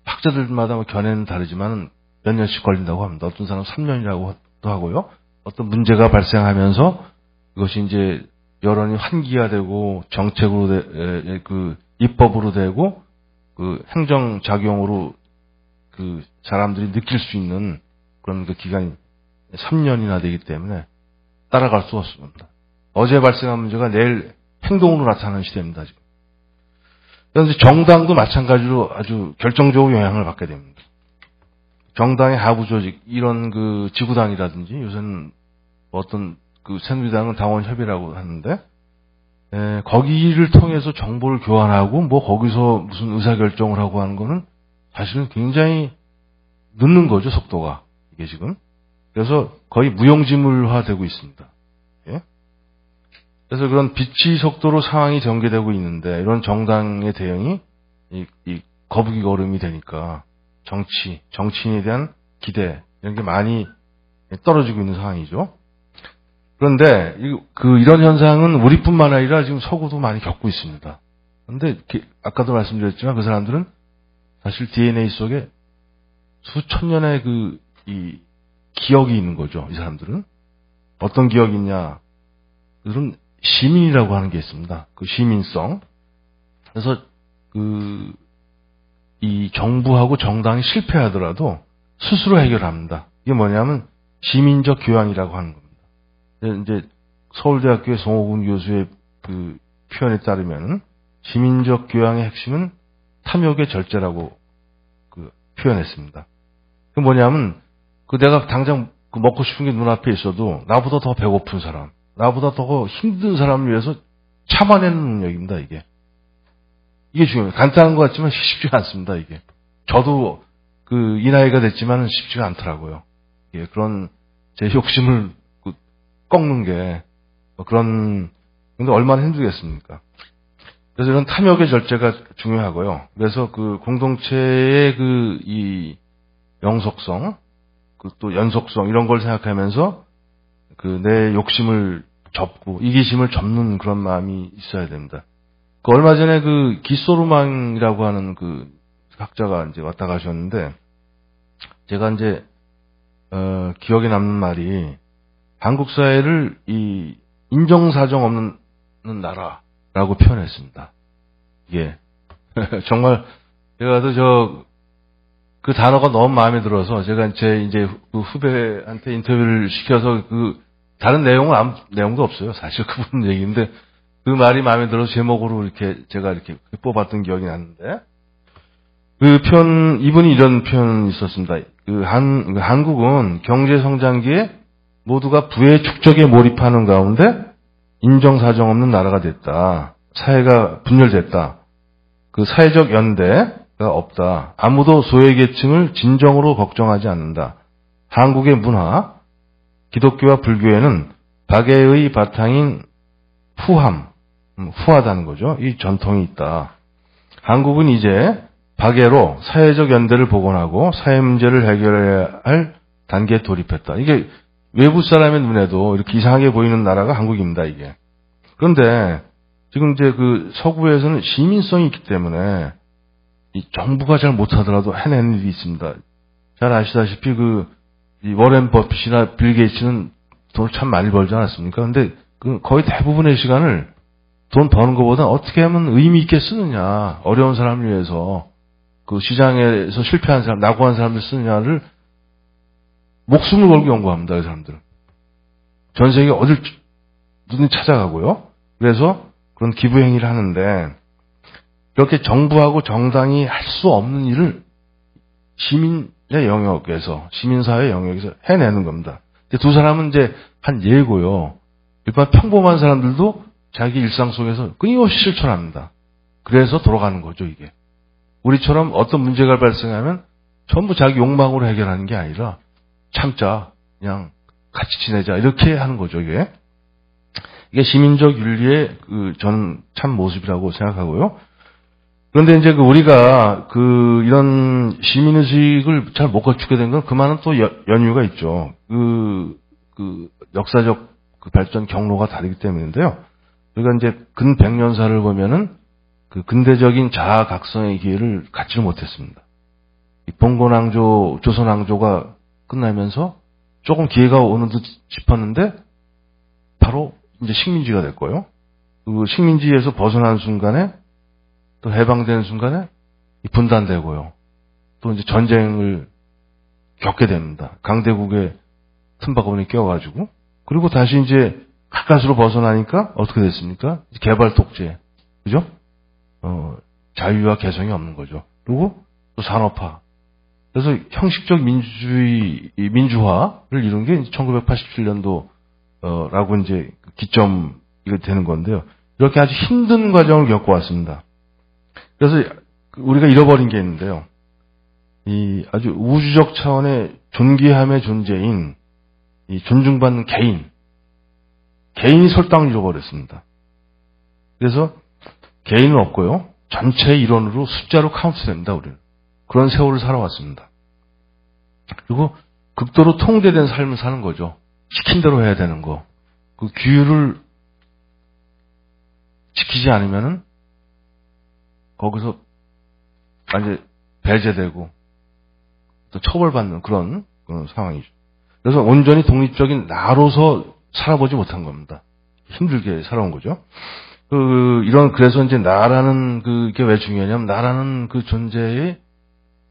D: 학자들마다 견해는 다르지만 몇 년씩 걸린다고 합니다. 어떤 사람은 3년이라고도 하고요. 어떤 문제가 발생하면서 이것이 이제 여론이 환기화되고 정책으로 그 입법으로 되고 그 행정 작용으로 그 사람들이 느낄 수 있는 그런 그 기간이 3년이나 되기 때문에 따라갈 수 없습니다. 어제 발생한 문제가 내일 행동으로 나타나는 시대입니다. 지금. 그런데 정당도 마찬가지로 아주 결정적으로 영향을 받게 됩니다. 정당의 하부 조직, 이런 그 지구당이라든지 요새는 어떤 그 새누리당은 당원 협의라고 하는데, 거기를 통해서 정보를 교환하고 뭐 거기서 무슨 의사결정을 하고 하는 거는 사실은 굉장히 늦는 거죠, 속도가. 이게 지금. 그래서 거의 무용지물화 되고 있습니다. 예? 그래서 그런 빛의 속도로 상황이 전개되고 있는데 이런 정당의 대응이 이 거북이 걸음이 되니까 정치인에 대한 기대 이런 게 많이 떨어지고 있는 상황이죠. 그런데 이런 현상은 우리뿐만 아니라 지금 서구도 많이 겪고 있습니다. 그런데 아까도 말씀드렸지만 그 사람들은 사실 DNA 속에 수천 년의 이 기억이 있는 거죠. 이 사람들은 어떤 기억이 있냐? 그들은 시민이라고 하는 게 있습니다. 그 시민성. 그래서 이 정부하고 정당이 실패하더라도 스스로 해결합니다. 이게 뭐냐면 시민적 교양이라고 하는 겁니다. 이제 서울대학교의 송호근 교수의 그 표현에 따르면 시민적 교양의 핵심은 탐욕의 절제라고 그 표현했습니다. 그 뭐냐면 내가 당장 먹고 싶은 게 눈앞에 있어도 나보다 더 배고픈 사람, 나보다 더 힘든 사람을 위해서 참아내는 능력입니다, 이게. 이게 중요해요. 간단한 것 같지만 쉽지가 않습니다, 이게. 저도 이 나이가 됐지만 쉽지가 않더라고요. 예, 그런 제 욕심을 꺾는 게, 근데 얼마나 힘들겠습니까? 그래서 이런 탐욕의 절제가 중요하고요. 그래서 공동체의 이 영속성, 또 연속성, 이런 걸 생각하면서 내 욕심을 접고 이기심을 접는 그런 마음이 있어야 됩니다. 얼마 전에 기소루망이라고 하는 학자가 이제 왔다 가셨는데, 제가 이제, 기억에 남는 말이, 한국 사회를 이 인정사정 없는 나라라고 표현했습니다. 이게, 정말, 제가 그 단어가 너무 마음에 들어서, 제가 이제 후배한테 인터뷰를 시켜서 다른 내용도 없어요. 사실 그분 얘기인데, 그 말이 마음에 들어서 제목으로 제가 뽑았던 기억이 나는데, 이분이 이런 표현이 있었습니다. 한국은 경제성장기에 모두가 부의 축적에 몰입하는 가운데 인정사정 없는 나라가 됐다. 사회가 분열됐다. 사회적 연대가 없다. 아무도 소외계층을 진정으로 걱정하지 않는다. 한국의 문화, 기독교와 불교에는 박애의 바탕인 후하다는 거죠. 이 전통이 있다. 한국은 이제 박애로 사회적 연대를 복원하고 사회 문제를 해결해야 할 단계에 돌입했다. 이게 외부 사람의 눈에도 이렇게 이상하게 보이는 나라가 한국입니다, 이게. 그런데 지금 이제 서구에서는 시민성이 있기 때문에 이 정부가 잘 못하더라도 해내는 일이 있습니다. 잘 아시다시피 이 워렌 버핏이나 빌 게이츠는 돈을 참 많이 벌지 않았습니까? 근데 거의 대부분의 시간을 돈 버는 것보다 어떻게 하면 의미 있게 쓰느냐, 어려운 사람을 위해서 시장에서 실패한 사람, 낙오한 사람들 쓰느냐를 목숨을 걸고 연구합니다, 이 사람들은. 전 세계 어딜 찾아가고요. 그래서 그런 기부 행위를 하는데, 이렇게 정부하고 정당이 할 수 없는 일을 시민의 영역에서, 시민사회 영역에서 해내는 겁니다. 두 사람은 이제 한 예고요. 일반 평범한 사람들도 자기 일상 속에서 끊임없이 실천합니다. 그래서 돌아가는 거죠, 이게. 우리처럼 어떤 문제가 발생하면 전부 자기 욕망으로 해결하는 게 아니라 참자, 그냥 같이 지내자, 이렇게 하는 거죠, 이게. 이게 시민적 윤리의 저는 참 모습이라고 생각하고요. 그런데 이제 우리가 이런 시민의식을 잘 못 갖추게 된 건 그만한 또 연유가 있죠. 역사적 발전 경로가 다르기 때문인데요. 우리가 이제 근 100년사를 보면은 근대적인 자아각성의 기회를 갖지를 못했습니다. 이 봉건왕조, 조선왕조가 끝나면서 조금 기회가 오는 듯 싶었는데 바로 이제 식민지가 됐고요. 식민지에서 벗어난 순간에 또 해방되는 순간에 분단되고요. 또 이제 전쟁을 겪게 됩니다. 강대국의 틈바구니 껴가지고. 그리고 다시 이제 가까스로 벗어나니까 어떻게 됐습니까? 개발 독재. 그죠? 자유와 개성이 없는 거죠. 그리고 또 산업화. 그래서 형식적 민주화를 이룬 게 1987년도라고 이제 기점이 되는 건데요. 이렇게 아주 힘든 과정을 겪어왔습니다. 그래서 우리가 잃어버린 게 있는데요. 이 아주 우주적 차원의 존귀함의 존재인 이 존중받는 개인이 설당을 잃어버렸습니다. 그래서 개인은 없고요. 전체의 일원으로 숫자로 카운트됩니다. 우리는. 그런 세월을 살아왔습니다. 그리고 극도로 통제된 삶을 사는 거죠. 시킨 대로 해야 되는 거. 그 규율을 지키지 않으면은 거기서 완전 배제되고 또 처벌받는 그런 상황이죠. 그래서 온전히 독립적인 나로서 살아보지 못한 겁니다. 힘들게 살아온 거죠. 그래서 이제 나라는 그게 왜 중요하냐면 나라는 그 존재의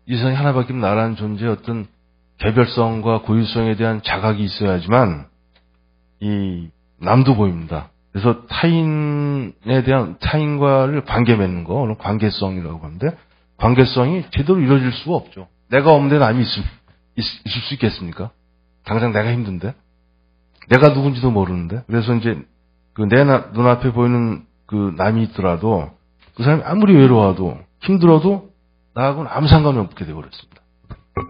D: 이 세상에 하나밖에 없는 나라는 존재의 어떤 개별성과 고유성에 대한 자각이 있어야지만 이 남도 보입니다. 그래서 타인과를 관계 맺는 거, 관계성이라고 하는데 관계성이 제대로 이루어질 수가 없죠. 내가 없는데 남이 있을 수 있겠습니까? 당장 내가 힘든데 내가 누군지도 모르는데 그래서 이제 내 눈앞에 보이는 남이 있더라도 그 사람이 아무리 외로워도 힘들어도 나하고는 아무 상관이 없게 되어버렸습니다.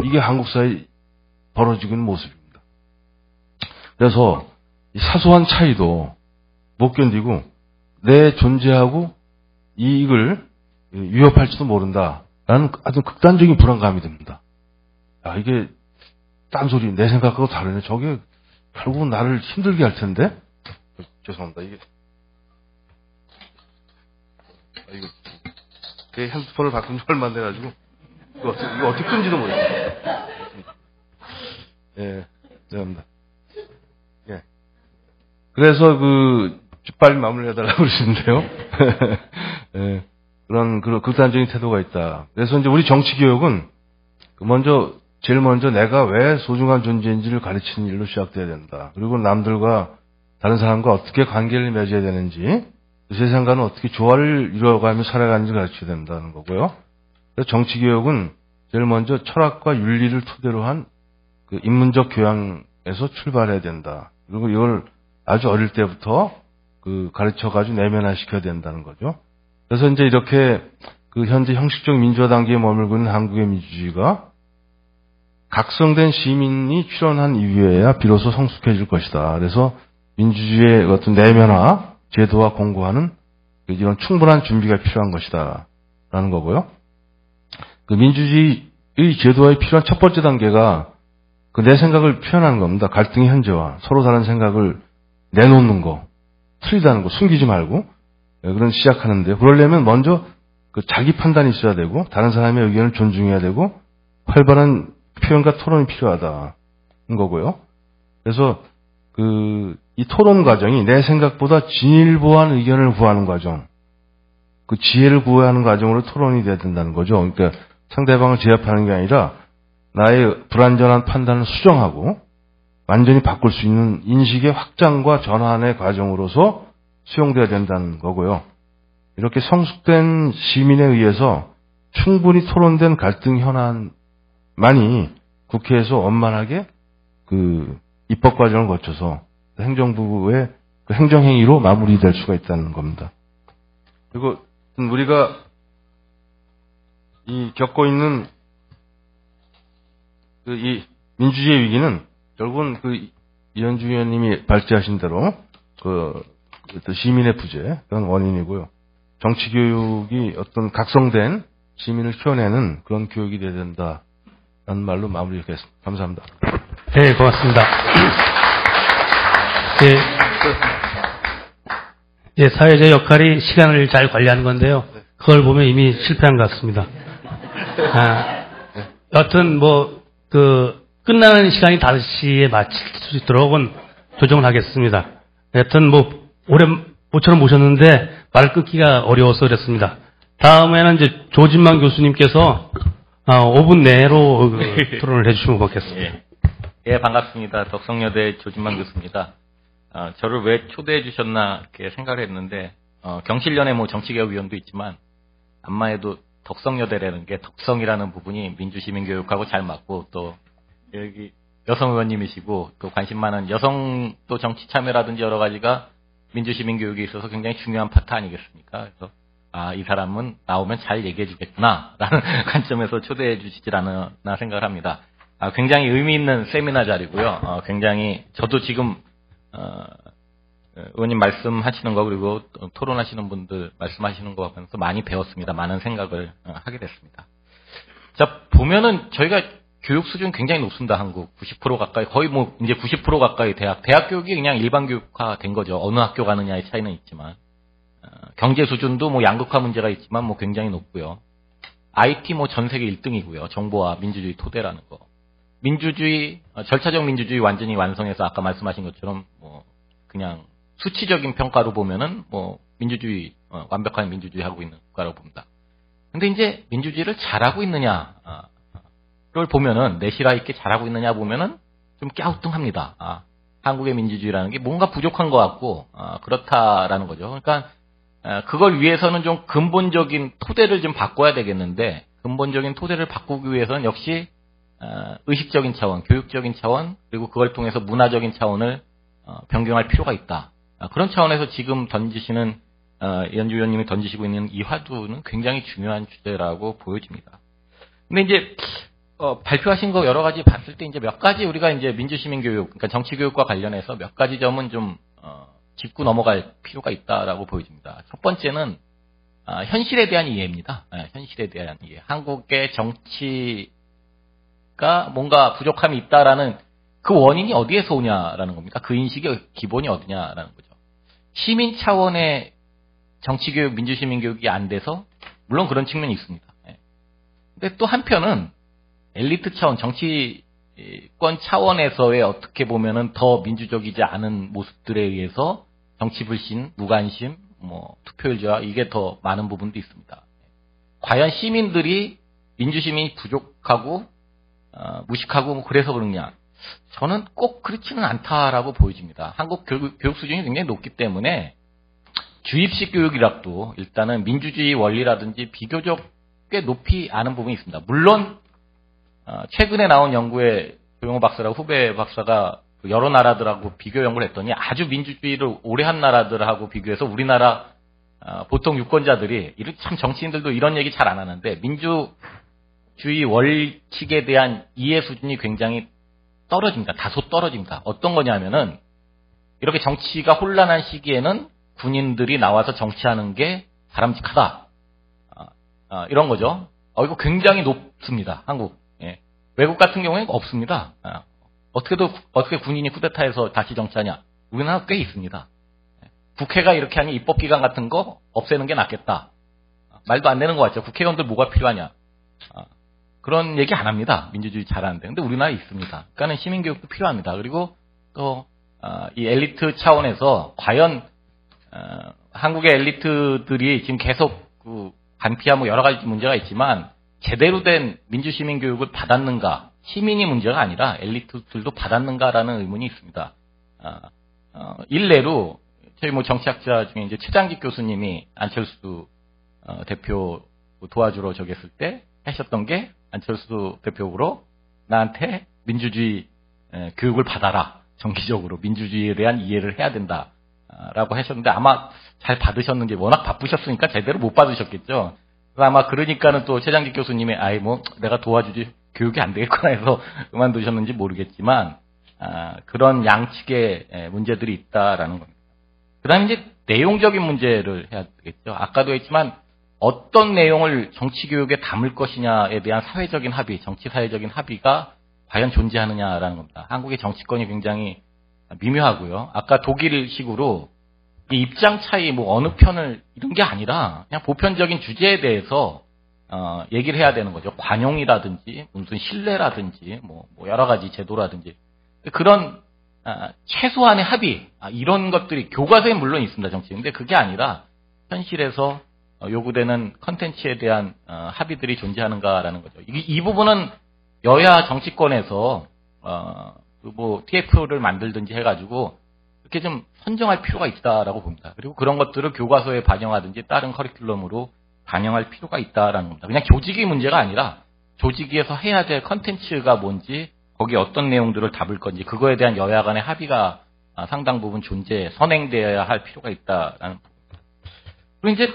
D: 이게 한국 사회에 벌어지고 있는 모습입니다. 그래서 이 사소한 차이도 못 견디고 내 존재하고 이익을 위협할지도 모른다라는 아주 극단적인 불안감이 듭니다. 이게 딴소리 내 생각하고 다르네. 저게 결국은 나를 힘들게 할 텐데. 죄송합니다. 이게 제 핸드폰을 바꾼 지 얼마 안 돼가지고 이거 어떻게 끈지도 모르겠어요. 예, 죄송합니다. 예. 그래서 빨리 마무리해달라고 그러시는데요. 예, 그런 극단적인 태도가 있다. 그래서 이제 우리 정치 교육은 제일 먼저 내가 왜 소중한 존재인지를 가르치는 일로 시작돼야 된다. 그리고 남들과 다른 사람과 어떻게 관계를 맺어야 되는지, 세상과는 어떻게 조화를 이루어가며 살아가는지 가르쳐야 된다는 거고요. 그래서 정치 교육은 제일 먼저 철학과 윤리를 토대로 한 인문적 교양에서 출발해야 된다. 그리고 이걸 아주 어릴 때부터 가르쳐가지고 내면화시켜야 된다는 거죠. 그래서 이제 이렇게 현재 형식적 민주화 단계에 머물고 있는 한국의 민주주의가 각성된 시민이 출현한 이후에야 비로소 성숙해질 것이다. 그래서 민주주의의 어떤 내면화, 제도화 공고하는 이런 충분한 준비가 필요한 것이다. 라는 거고요. 민주주의의 제도화에 필요한 첫 번째 단계가 내 생각을 표현하는 겁니다. 갈등의 현재화, 서로 다른 생각을 내놓는 거, 틀리다는 거, 숨기지 말고, 그런 시작하는데요. 그러려면 먼저 자기 판단이 있어야 되고, 다른 사람의 의견을 존중해야 되고, 활발한 표현과 토론이 필요하다는 거고요. 그래서 이 토론 과정이 내 생각보다 진일보한 의견을 구하는 과정, 지혜를 구하는 과정으로 토론이 돼야 된다는 거죠. 그러니까 상대방을 제압하는 게 아니라 나의 불완전한 판단을 수정하고 완전히 바꿀 수 있는 인식의 확장과 전환의 과정으로서 수용돼야 된다는 거고요. 이렇게 성숙된 시민에 의해서 충분히 토론된 갈등 현안만이 국회에서 원만하게 입법 과정을 거쳐서 행정부의 행정행위로 마무리될 수가 있다는 겁니다. 그리고 우리가 겪고 있는 이 민주주의 위기는 결국은 이현주 의원님이 발제하신 대로 시민의 부재 그런 원인이고요. 정치 교육이 어떤 각성된 시민을 키워내는 그런 교육이 돼야 된다라는 말로 마무리하겠습니다. 감사합니다.
A: 네, 고맙습니다. 사회적 역할이 시간을 잘 관리하는 건데요. 그걸 보면 이미 실패한 것 같습니다. 여튼 끝나는 시간이 5시에 마칠 수 있도록 조정을 하겠습니다. 여튼 올해 모처럼 모셨는데 말을 끊기가 어려워서 그랬습니다. 다음에는 이제 조진만 교수님께서 5분 내로 토론을 해주시면 고맙겠습니다.
E: 예, 반갑습니다. 덕성여대 조진만 교수입니다. 저를 왜 초대해 주셨나 이렇게 생각을 했는데 경실련에 정치개혁위원도 있지만 안마해도 덕성여대라는 게 덕성이라는 부분이 민주시민교육하고 잘 맞고 또 여기 여성 의원님이시고 또 관심 많은 여성 또 정치 참여라든지 여러 가지가 민주시민교육에 있어서 굉장히 중요한 파트 아니겠습니까? 그래서 이 사람은 나오면 잘 얘기해 주겠구나라는 관점에서 초대해 주시질 않나 생각을 합니다. 굉장히 의미 있는 세미나 자리고요. 굉장히 저도 지금 의원님 말씀하시는 거 그리고 토론하시는 분들 말씀하시는 거 보면서 많이 배웠습니다. 많은 생각을 하게 됐습니다. 자, 보면은 저희가 교육 수준 굉장히 높습니다. 한국 90% 가까이 거의 이제 90% 가까이 대학 교육이 그냥 일반 교육화 된 거죠. 어느 학교 가느냐의 차이는 있지만 경제 수준도 양극화 문제가 있지만 굉장히 높고요. IT 전 세계 1등이고요. 정보화 민주주의 토대라는 거. 민주주의 절차적 민주주의 완전히 완성해서 아까 말씀하신 것처럼 그냥 수치적인 평가로 보면은 민주주의 완벽한 민주주의 하고 있는 국가라고 봅니다. 근데 이제 민주주의를 잘하고 있느냐 를 보면은 내실화 있게 잘하고 있느냐 보면은 좀 갸우뚱합니다. 한국의 민주주의라는 게 뭔가 부족한 것 같고 그렇다라는 거죠. 그러니까 그걸 위해서는 좀 근본적인 토대를 좀 바꿔야 되겠는데 근본적인 토대를 바꾸기 위해서는 역시 의식적인 차원, 교육적인 차원 그리고 그걸 통해서 문화적인 차원을 변경할 필요가 있다. 그런 차원에서 지금 던지시는 연주 위원님이 던지시고 있는 이 화두는 굉장히 중요한 주제라고 보여집니다. 근데 이제 발표하신 거 여러 가지 봤을 때 이제 몇 가지 우리가 이제 민주시민교육, 그러니까 정치교육과 관련해서 몇 가지 점은 좀 짚고 넘어갈 필요가 있다라고 보여집니다. 첫 번째는 현실에 대한 이해입니다. 현실에 대한 이해. 한국의 정치가 뭔가 부족함이 있다라는 그 원인이 어디에서 오냐라는 겁니다. 그 인식의 기본이 어디냐라는 거죠. 시민 차원의 정치교육, 민주시민교육이 안 돼서 물론 그런 측면이 있습니다. 근데 또 한편은 엘리트 차원, 정치권 차원에서의 어떻게 보면은 더 민주적이지 않은 모습들에 의해서 정치 불신, 무관심, 투표율 이게 더 많은 부분도 있습니다. 과연 시민들이 민주시민이 부족하고 무식하고 그래서 그러냐? 저는 꼭 그렇지는 않다라고 보여집니다. 한국 교육 수준이 굉장히 높기 때문에 주입식 교육이라도 일단은 민주주의 원리라든지 비교적 꽤 높이 아는 부분이 있습니다. 물론 최근에 나온 연구에 조영호 박사라고 후배 박사가 여러 나라들하고 비교 연구를 했더니 아주 민주주의를 오래 한 나라들하고 비교해서 우리나라 보통 유권자들이 참 정치인들도 이런 얘기 잘 안 하는데 민주주의 원칙에 대한 이해 수준이 굉장히 떨어집니다. 다소 떨어집니다. 어떤 거냐면은 이렇게 정치가 혼란한 시기에는 군인들이 나와서 정치하는 게 바람직하다. 이런 거죠. 이거 굉장히 높습니다. 한국. 외국 같은 경우에는 없습니다. 어떻게 군인이 쿠데타해서 다시 정치하냐? 우리나라 꽤 있습니다. 국회가 이렇게 하니 입법기관 같은 거 없애는 게 낫겠다. 말도 안 되는 것 같죠. 국회의원들 뭐가 필요하냐? 그런 얘기 안 합니다. 민주주의 잘하는데. 근데 우리나라에 있습니다. 그러니까는 시민교육도 필요합니다. 그리고 또 이 엘리트 차원에서 과연 한국의 엘리트들이 지금 계속 반피하고 여러 가지 문제가 있지만 제대로 된 민주시민교육을 받았는가? 시민이 문제가 아니라 엘리트들도 받았는가라는 의문이 있습니다. 일례로 저희 정치학자 중에 이제 최장직 교수님이 안철수 대표 도와주러 저기 했을 때 하셨던 게 안철수 대표로 나한테 민주주의 교육을 받아라. 정기적으로 민주주의에 대한 이해를 해야 된다라고 하셨는데 아마 잘 받으셨는지 워낙 바쁘셨으니까 제대로 못 받으셨겠죠. 아마 그러니까는 또 최장직 교수님의 내가 도와주지 교육이 안 되겠구나 해서 그만두셨는지 모르겠지만 그런 양측의 문제들이 있다라는 겁니다. 그 그다음에 이제 내용적인 문제를 해야 되겠죠. 아까도 했지만 어떤 내용을 정치 교육에 담을 것이냐에 대한 사회적인 합의, 정치 사회적인 합의가 과연 존재하느냐라는 겁니다. 한국의 정치권이 굉장히 미묘하고요. 아까 독일식으로 이 입장 차이 뭐 어느 편을 이런 게 아니라 그냥 보편적인 주제에 대해서 얘기를 해야 되는 거죠. 관용이라든지 무슨 신뢰라든지 뭐 여러 가지 제도라든지 그런 최소한의 합의 이런 것들이 교과서에 물론 있습니다. 정치. 근데 그게 아니라 현실에서 요구되는 컨텐츠에 대한 합의들이 존재하는가라는 거죠. 이 부분은 여야 정치권에서 뭐 TF를 만들든지 해가지고 이렇게 좀 선정할 필요가 있다라고 봅니다. 그리고 그런 것들을 교과서에 반영하든지 다른 커리큘럼으로 반영할 필요가 있다라는 겁니다. 그냥 조직의 문제가 아니라 조직위에서 해야 될 컨텐츠가 뭔지 거기에 어떤 내용들을 담을 건지 그거에 대한 여야 간의 합의가 상당 부분 선행되어야 할 필요가 있다라는 부분입니다. 그리고 이제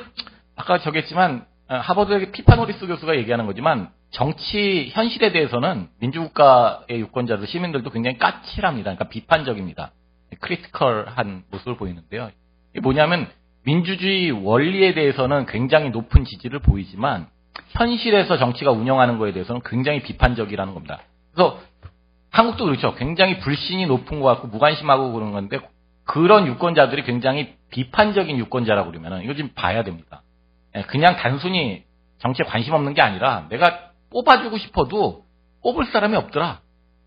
E: 아까 저기 했지만 하버드의 피파노리스 교수가 얘기하는 거지만 정치 현실에 대해서는 민주국가의 유권자들 시민들도 굉장히 까칠합니다. 그러니까 비판적입니다. 크리티컬한 모습을 보이는데요. 이게 뭐냐면 민주주의 원리에 대해서는 굉장히 높은 지지를 보이지만 현실에서 정치가 운영하는 거에 대해서는 굉장히 비판적이라는 겁니다. 그래서 한국도 그렇죠. 굉장히 불신이 높은 것 같고 무관심하고 그런 건데 그런 유권자들이 굉장히 비판적인 유권자라고 그러면은 이거 좀 봐야 됩니다. 그냥 단순히 정치에 관심 없는 게 아니라 내가 뽑아주고 싶어도 뽑을 사람이 없더라.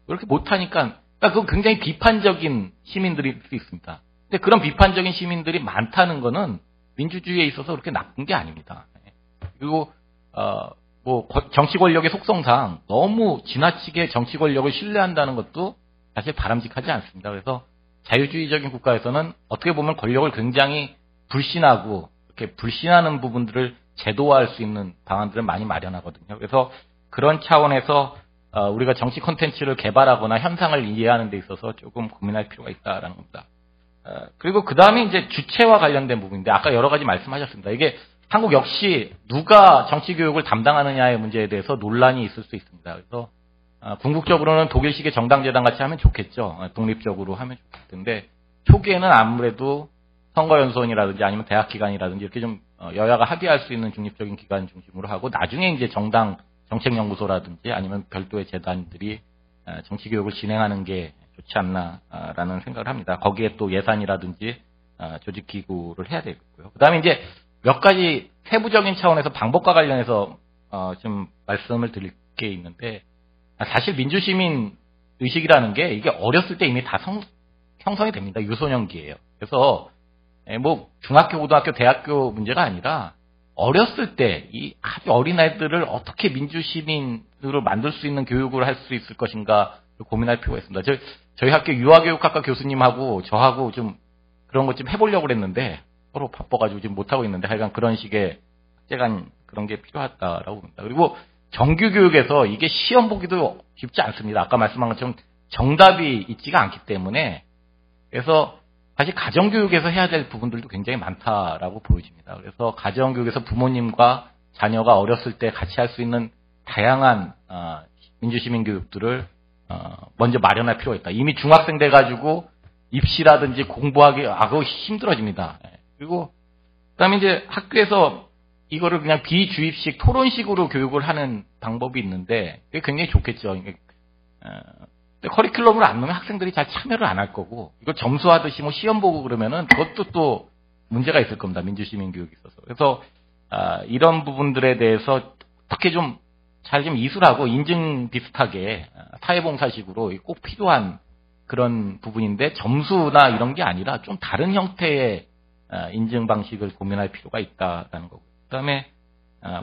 E: 이렇게 못하니까 그러니까 그건 굉장히 비판적인 시민들일 수 있습니다. 근데 그런 비판적인 시민들이 많다는 거는 민주주의에 있어서 그렇게 나쁜 게 아닙니다. 그리고 뭐 정치 권력의 속성상 너무 지나치게 정치 권력을 신뢰한다는 것도 사실 바람직하지 않습니다. 그래서 자유주의적인 국가에서는 어떻게 보면 권력을 굉장히 불신하고 이렇게 불신하는 부분들을 제도화할 수 있는 방안들을 많이 마련하거든요. 그래서 그런 차원에서 우리가 정치 콘텐츠를 개발하거나 현상을 이해하는 데 있어서 조금 고민할 필요가 있다라는 겁니다. 그리고 그 다음에 이제 주체와 관련된 부분인데 아까 여러 가지 말씀하셨습니다. 이게 한국 역시 누가 정치 교육을 담당하느냐의 문제에 대해서 논란이 있을 수 있습니다. 그래서 궁극적으로는 독일식의 정당재단 같이 하면 좋겠죠. 독립적으로 하면 좋을 텐데 초기에는 아무래도 선거연수원이라든지 아니면 대학기관이라든지 이렇게 좀 여야가 합의할 수 있는 중립적인 기관 중심으로 하고 나중에 이제 정당 정책연구소라든지 아니면 별도의 재단들이 정치교육을 진행하는 게 좋지 않나라는 생각을 합니다. 거기에 또 예산이라든지 조직기구를 해야 되겠고요. 그 다음에 이제 몇 가지 세부적인 차원에서 방법과 관련해서 좀 말씀을 드릴 게 있는데 사실 민주시민 의식이라는 게 이게 어렸을 때 이미 다 형성이 됩니다. 유소년기예요. 그래서 뭐 중학교, 고등학교, 대학교 문제가 아니라 어렸을 때 이 아주 어린 아이들을 어떻게 민주시민으로 만들 수 있는 교육을 할 수 있을 것인가 고민할 필요가 있습니다. 저희 학교 유아교육학과 교수님하고 저하고 좀 그런 것 좀 해보려고 그랬는데 서로 바빠가지고 지금 못하고 있는데 하여간 그런 식의 학제간 그런 게 필요하다라고 봅니다. 그리고 정규교육에서 이게 시험 보기도 쉽지 않습니다. 아까 말씀한 것처럼 정답이 있지가 않기 때문에 그래서 사실 가정교육에서 해야 될 부분들도 굉장히 많다라고 보여집니다. 그래서 가정교육에서 부모님과 자녀가 어렸을 때 같이 할 수 있는 다양한 민주시민 교육들을 먼저 마련할 필요가 있다. 이미 중학생 돼가지고 입시라든지 공부하기 그거 힘들어집니다. 그리고 그다음에 이제 학교에서 이거를 그냥 비주입식 토론식으로 교육을 하는 방법이 있는데 그게 굉장히 좋겠죠. 근데 커리큘럼을 안 넣으면 학생들이 잘 참여를 안 할 거고 이거 점수하듯이 뭐 시험 보고 그러면은 그것도 또 문제가 있을 겁니다. 민주시민 교육이 있어서. 그래서 이런 부분들에 대해서 어떻게 좀 잘 좀 이술하고 인증 비슷하게 사회봉사식으로 꼭 필요한 그런 부분인데 점수나 이런 게 아니라 좀 다른 형태의 인증 방식을 고민할 필요가 있다라는 거고. 그다음에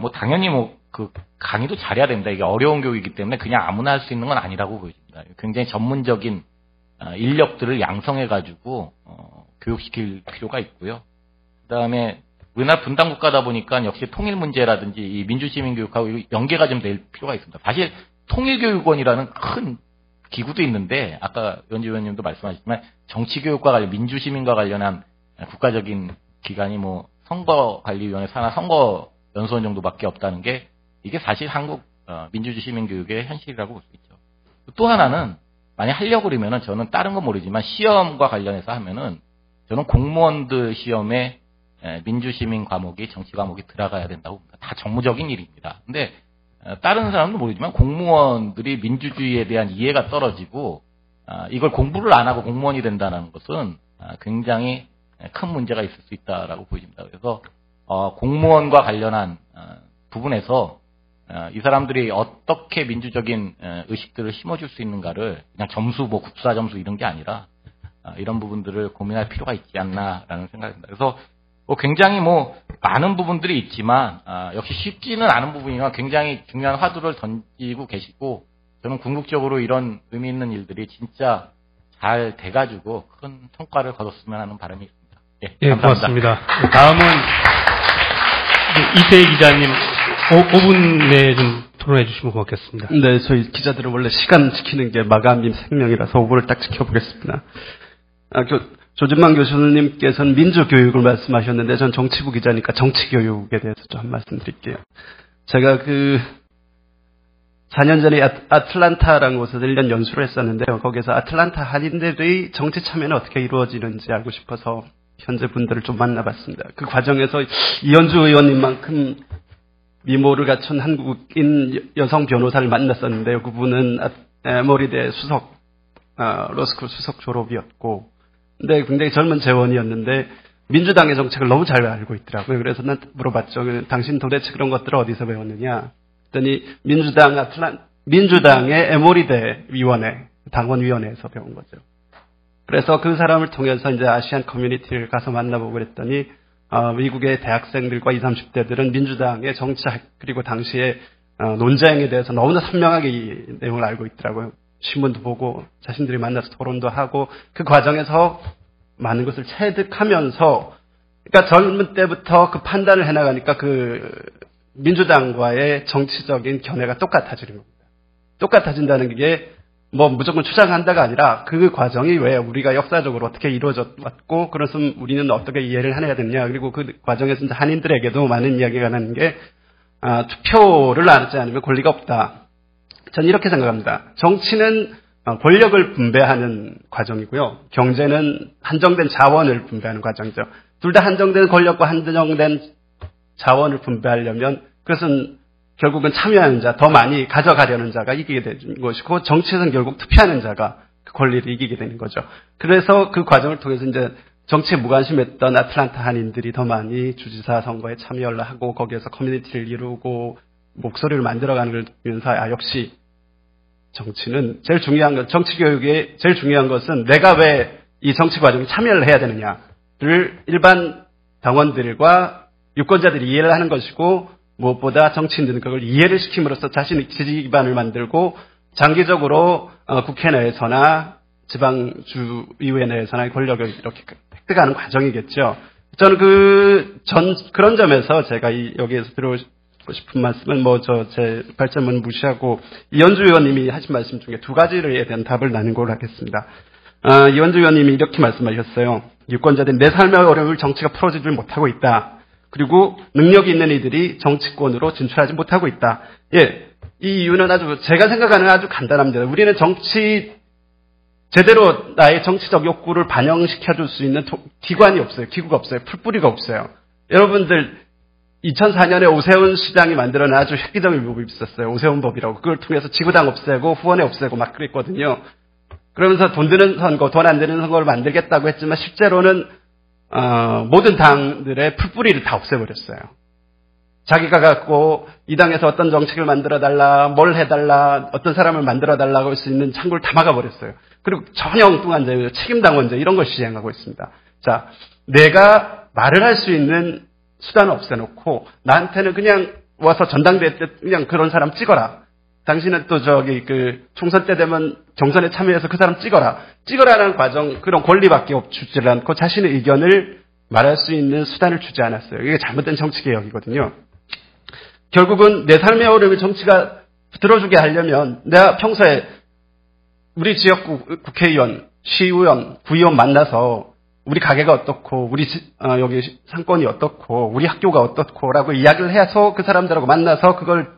E: 뭐 당연히 뭐 그 강의도 잘해야 됩니다. 이게 어려운 교육이기 때문에 그냥 아무나 할 수 있는 건 아니라고 보여집니다. 굉장히 전문적인 인력들을 양성해가지고 교육시킬 필요가 있고요. 그다음에 우리나라 분단 국가다 보니까 역시 통일 문제라든지 이 민주시민 교육하고 연계가 좀 될 필요가 있습니다. 사실 통일교육원이라는 큰 기구도 있는데 아까 연지 의원님도 말씀하셨지만 정치교육과 관련 민주시민과 관련한 국가적인 기관이 뭐 선거관리위원회 산하 선거연수원 정도밖에 없다는 게 이게 사실 한국 민주주의 시민교육의 현실이라고 볼 수 있죠. 또 하나는 만약 하려고 그러면은 저는 다른 건 모르지만 시험과 관련해서 하면은 저는 공무원들 시험에 민주시민 과목이 정치 과목이 들어가야 된다고 봅니다. 다 정무적인 일입니다. 근데 다른 사람도 모르지만 공무원들이 민주주의에 대한 이해가 떨어지고 이걸 공부를 안 하고 공무원이 된다는 것은 굉장히 큰 문제가 있을 수 있다라고 보입니다. 그래서 공무원과 관련한 부분에서 이 사람들이 어떻게 민주적인 의식들을 심어줄 수 있는가를 그냥 점수, 국사 점수 이런 게 아니라 이런 부분들을 고민할 필요가 있지 않나라는 생각입니다. 그래서 굉장히 많은 부분들이 있지만 역시 쉽지는 않은 부분이나 굉장히 중요한 화두를 던지고 계시고 저는 궁극적으로 이런 의미 있는 일들이 진짜 잘 돼가지고 큰 성과를 거뒀으면 하는 바람이 있습니다.
A: 예, 고맙습니다. 다음은 이태희 기자님 5분 내에 좀 토론해 주시면 고맙겠습니다.
F: 네, 저희 기자들은 원래 시간 지키는 게 마감님 생명이라서 5분을 딱 지켜보겠습니다. 조진만 교수님께서는 민주교육을 말씀하셨는데 전 정치부 기자니까 정치교육에 대해서 좀 한 말씀 드릴게요. 제가 4년 전에 아틀란타라는 곳에서 1년 연수를 했었는데요. 거기서 아틀란타 한인들의 정치 참여는 어떻게 이루어지는지 알고 싶어서 현재 분들을 좀 만나봤습니다. 그 과정에서 이현주 의원님만큼 미모를 갖춘 한국인 여성 변호사를 만났었는데요. 그분은 에머리대 로스쿨 수석 졸업이었고, 근데 굉장히 젊은 재원이었는데 민주당의 정책을 너무 잘 알고 있더라고요. 그래서 난 물어봤죠. 당신 도대체 그런 것들을 어디서 배웠느냐? 그랬더니 민주당의 에머리대 위원회, 당원위원회에서 배운 거죠. 그래서 그 사람을 통해서 이제 아시안 커뮤니티를 가서 만나보고 그랬더니 미국의 대학생들과 20, 30대들은 민주당의 정책 그리고 당시의 논쟁에 대해서 너무나 선명하게 이 내용을 알고 있더라고요. 신문도 보고 자신들이 만나서 토론도 하고 그 과정에서 많은 것을 체득하면서 그러니까 젊은 때부터 그 판단을 해나가니까 그 민주당과의 정치적인 견해가 똑같아지는 겁니다. 똑같아진다는 게 무조건 추장한다가 아니라 그 과정이 왜 우리가 역사적으로 어떻게 이루어져 왔고 그래서 우리는 어떻게 이해를 해야 되느냐. 그리고 그 과정에서 이제 한인들에게도 많은 이야기가 나는 게 투표를 하지 않으면 권리가 없다. 저는 이렇게 생각합니다. 정치는 권력을 분배하는 과정이고요. 경제는 한정된 자원을 분배하는 과정이죠. 둘 다 한정된 권력과 한정된 자원을 분배하려면 그것은 결국은 참여하는 자, 더 많이 가져가려는 자가 이기게 되는 것이고 정치에서는 결국 투표하는 자가 그 권리를 이기게 되는 거죠. 그래서 그 과정을 통해서 이제 정치에 무관심했던 아틀란타 한인들이 더 많이 주지사 선거에 참여를 하고 거기에서 커뮤니티를 이루고 목소리를 만들어가는 걸 보면서 역시 정치는 제일 중요한 것, 정치 교육의 제일 중요한 것은 내가 왜 이 정치 과정에 참여를 해야 되느냐를 일반 당원들과 유권자들이 이해를 하는 것이고 무엇보다 정치인들은 그걸 이해를 시킴으로써 자신의 지지 기반을 만들고 장기적으로 국회 내에서나 지방주의회 내에서나 권력을 이렇게 획득하는 과정이겠죠. 저는 그런 점에서 제가 여기에서 들어오고 싶은 말씀은 제 발전문 무시하고 이현주 의원님이 하신 말씀 중에 두 가지에 대한 답을 나눈 걸로 하겠습니다. 이현주 의원님이 이렇게 말씀하셨어요. 유권자들이 내 삶의 어려움을 정치가 풀어주지 못하고 있다. 그리고 능력이 있는 이들이 정치권으로 진출하지 못하고 있다. 예, 이 이유는 제가 생각하는 아주 간단합니다. 우리는 제대로 나의 정치적 욕구를 반영시켜줄 수 있는 기관이 없어요. 기구가 없어요. 풀뿌리가 없어요. 여러분들 2004년에 오세훈 시장이 만들어낸 아주 획기적인 법이 있었어요. 오세훈법이라고. 그걸 통해서 지구당 없애고 후원회 없애고 막 그랬거든요. 그러면서 돈 드는 선거, 돈 안 드는 선거를 만들겠다고 했지만 실제로는 모든 당들의 풀뿌리를 다 없애버렸어요. 자기가 갖고 이 당에서 어떤 정책을 만들어달라, 뭘 해달라, 어떤 사람을 만들어달라고 할 수 있는 창구를 다 막아버렸어요. 그리고 전혀 엉뚱한 제 책임당원제 이런 걸 시행하고 있습니다. 자, 내가 말을 할 수 있는 수단을 없애놓고 나한테는 그냥 와서 전당대회 때 그냥 그런 사람 찍어라. 당신은 또 총선 때 되면 경선에 참여해서 그 사람 찍어라는 과정, 그런 권리밖에 주지를 않고 자신의 의견을 말할 수 있는 수단을 주지 않았어요. 이게 잘못된 정치개혁이거든요. 결국은 내 삶의 어려움을 정치가 들어주게 하려면 내가 평소에 우리 지역구 국회의원, 시의원, 구의원 만나서 우리 가게가 어떻고, 우리 여기 상권이 어떻고, 우리 학교가 어떻고라고 이야기를 해서 그 사람들하고 만나서 그걸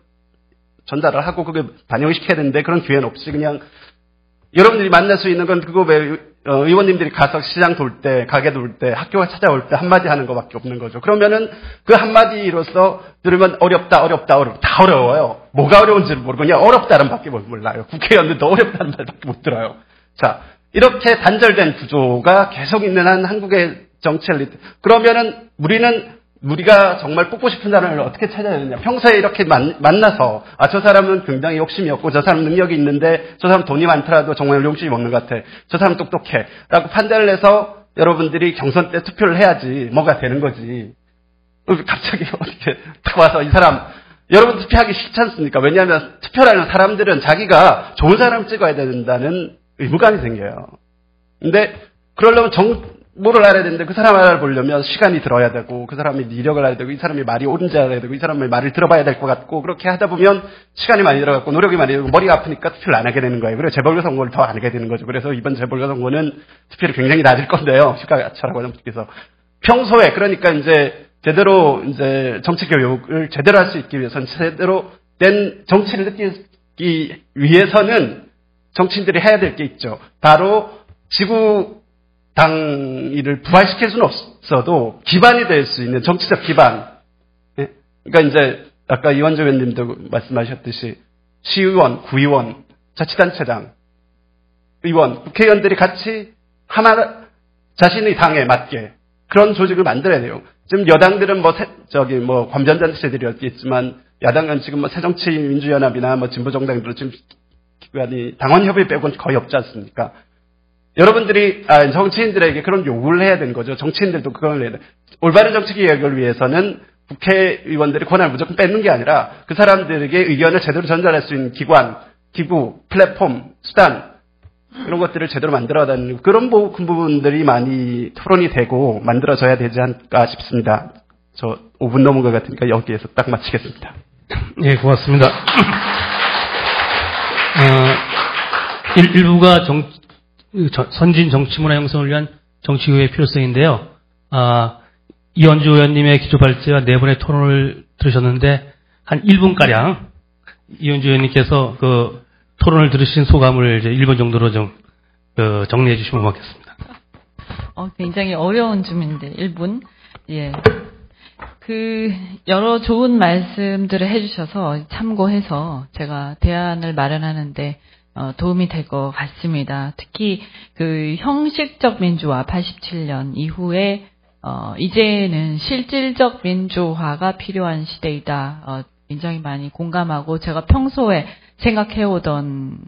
F: 전달을 하고 그게 반영시켜야 되는데 그런 기회는 없이 그냥 여러분들이 만날 수 있는 건 그거 왜 의원님들이 가서 시장 돌 때, 가게 돌 때, 학교 찾아올 때 한마디 하는 것밖에 없는 거죠. 그러면은 그 한마디로서 들으면 어렵다. 다 어려워요. 뭐가 어려운지를 모르고 그냥 어렵다는 밖에 몰라요. 국회의원들도 어렵다는 말밖에 못 들어요. 자, 이렇게 단절된 구조가 계속 있는 한 한국의 정치를, 그러면은 우리가 정말 뽑고 싶은 사람을 어떻게 찾아야 되느냐. 평소에 이렇게 만나서, 저 사람은 굉장히 욕심이 없고, 저 사람 능력이 있는데, 저 사람 돈이 많더라도 정말 욕심이 없는 것 같아. 저 사람 똑똑해. 라고 판단을 해서 여러분들이 경선 때 투표를 해야지 뭐가 되는 거지. 갑자기 어떻게 딱 와서 이 사람, 여러분 투표하기 싫지 않습니까? 왜냐하면 투표라는 사람들은 자기가 좋은 사람을 찍어야 된다는 의무감이 생겨요. 근데 그러려면 뭐를 알아야 되는데 그 사람을 알아보려면 시간이 들어야 되고 그 사람의 이력을 알아야 되고 이 사람이 말이 옳은지 알아야 되고 이 사람의 말을 들어봐야 될 것 같고 그렇게 하다 보면 시간이 많이 들어갔고 노력이 많이 들고 머리가 아프니까 투표를 안 하게 되는 거예요. 그래서 재보궐선거를 더 안 하게 되는 거죠. 그래서 이번 재보궐선거는 투표율이 굉장히 낮을 건데요. 휴가철하고 점수께서 평소에 그러니까 이제 제대로 이제 정치 교육을 제대로 할 수 있기 위해서는 제대로 된 정치를 느끼기 위해서는 정치인들이 해야 될 게 있죠. 바로 지구 당일을 부활시킬 수는 없어도 기반이 될 수 있는 정치적 기반. 예? 그러니까 이제 아까 이완조 의원님도 말씀하셨듯이 시의원, 구의원, 자치단체장, 의원, 국회의원들이 같이 하나 자신의 당에 맞게 그런 조직을 만들어야 돼요. 지금 여당들은 관변단체들이었겠지만 야당은 지금 새정치민주연합이나 진보정당들은 지금 기관이 당원협의 빼고는 거의 없지 않습니까? 여러분들이 정치인들에게 그런 요구를 해야 되는 거죠. 정치인들도 그걸 해야 돼. 올바른 정치 개혁을 위해서는 국회의원들이 권한을 무조건 뺏는 게 아니라 그 사람들에게 의견을 제대로 전달할 수 있는 기관, 기구, 플랫폼, 수단 이런 것들을 제대로 만들어가는 그런 부분들이 많이 토론이 되고 만들어져야 되지 않을까 싶습니다. 저 5분 넘은 것 같으니까 여기에서 딱 마치겠습니다.
A: 네, 고맙습니다. 일부가 선진 정치 문화 형성을 위한 정치교육의 필요성인데요. 이현주 의원님의 기조 발제와 네 분의 토론을 들으셨는데 한 1분가량 이현주 의원님께서 그 토론을 들으신 소감을 이제 1분 정도로 좀 정리해 주시면 고맙겠습니다.
B: 굉장히 어려운 줌인데 1분. 예. 여러 좋은 말씀들을 해주셔서 참고해서 제가 대안을 마련하는데 도움이 될 것 같습니다. 특히 형식적 민주화 87년 이후에 이제는 실질적 민주화가 필요한 시대이다. 굉장히 많이 공감하고 제가 평소에 생각해오던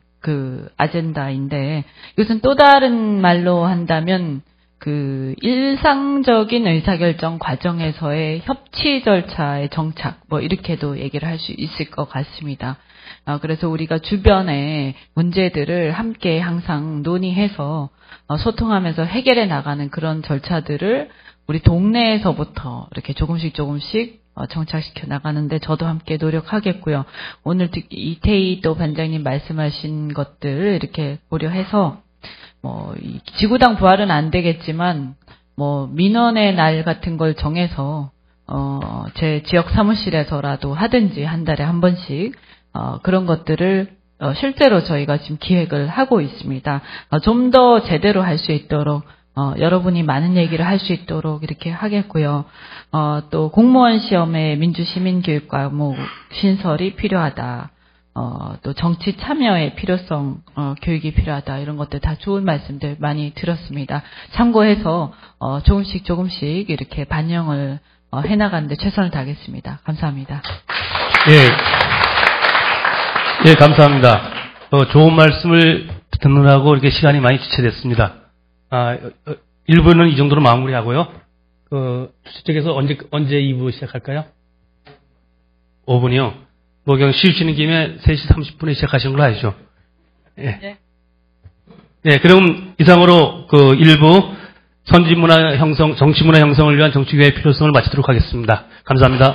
B: 아젠다인데 이것은 또 다른 말로 한다면 일상적인 의사결정 과정에서의 협치 절차의 정착 이렇게도 얘기를 할 수 있을 것 같습니다. 그래서 우리가 주변의 문제들을 함께 항상 논의해서 소통하면서 해결해 나가는 그런 절차들을 우리 동네에서부터 이렇게 조금씩 정착시켜 나가는데 저도 함께 노력하겠고요. 오늘 특히 이태희 또 반장님 말씀하신 것들을 이렇게 고려해서 이 지구당 부활은 안 되겠지만 민원의 날 같은 걸 정해서 제 지역 사무실에서라도 하든지 한 달에 한 번씩 그런 것들을 실제로 저희가 지금 기획을 하고 있습니다. 좀 더 제대로 할 수 있도록 여러분이 많은 얘기를 할 수 있도록 이렇게 하겠고요. 또 공무원 시험에 민주시민교육 과목 신설이 필요하다. 또 정치 참여의 필요성, 교육이 필요하다. 이런 것들 다 좋은 말씀들 많이 들었습니다. 참고해서 조금씩 이렇게 반영을 해나가는데 최선을 다하겠습니다. 감사합니다.
A: 예, 감사합니다. 좋은 말씀을 듣느라고 이렇게 시간이 많이 지체됐습니다. 1부는 이 정도로 마무리하고요. 주최 측에서 언제 2부 시작할까요? 5분이요. 그냥 쉬시는 김에 3시 30분에 시작하시는 걸로 아시죠? 예.
B: 네.
A: 네, 그럼 이상으로 1부 선진문화 형성, 정치문화 형성을 위한 정치교육의 필요성을 마치도록 하겠습니다. 감사합니다.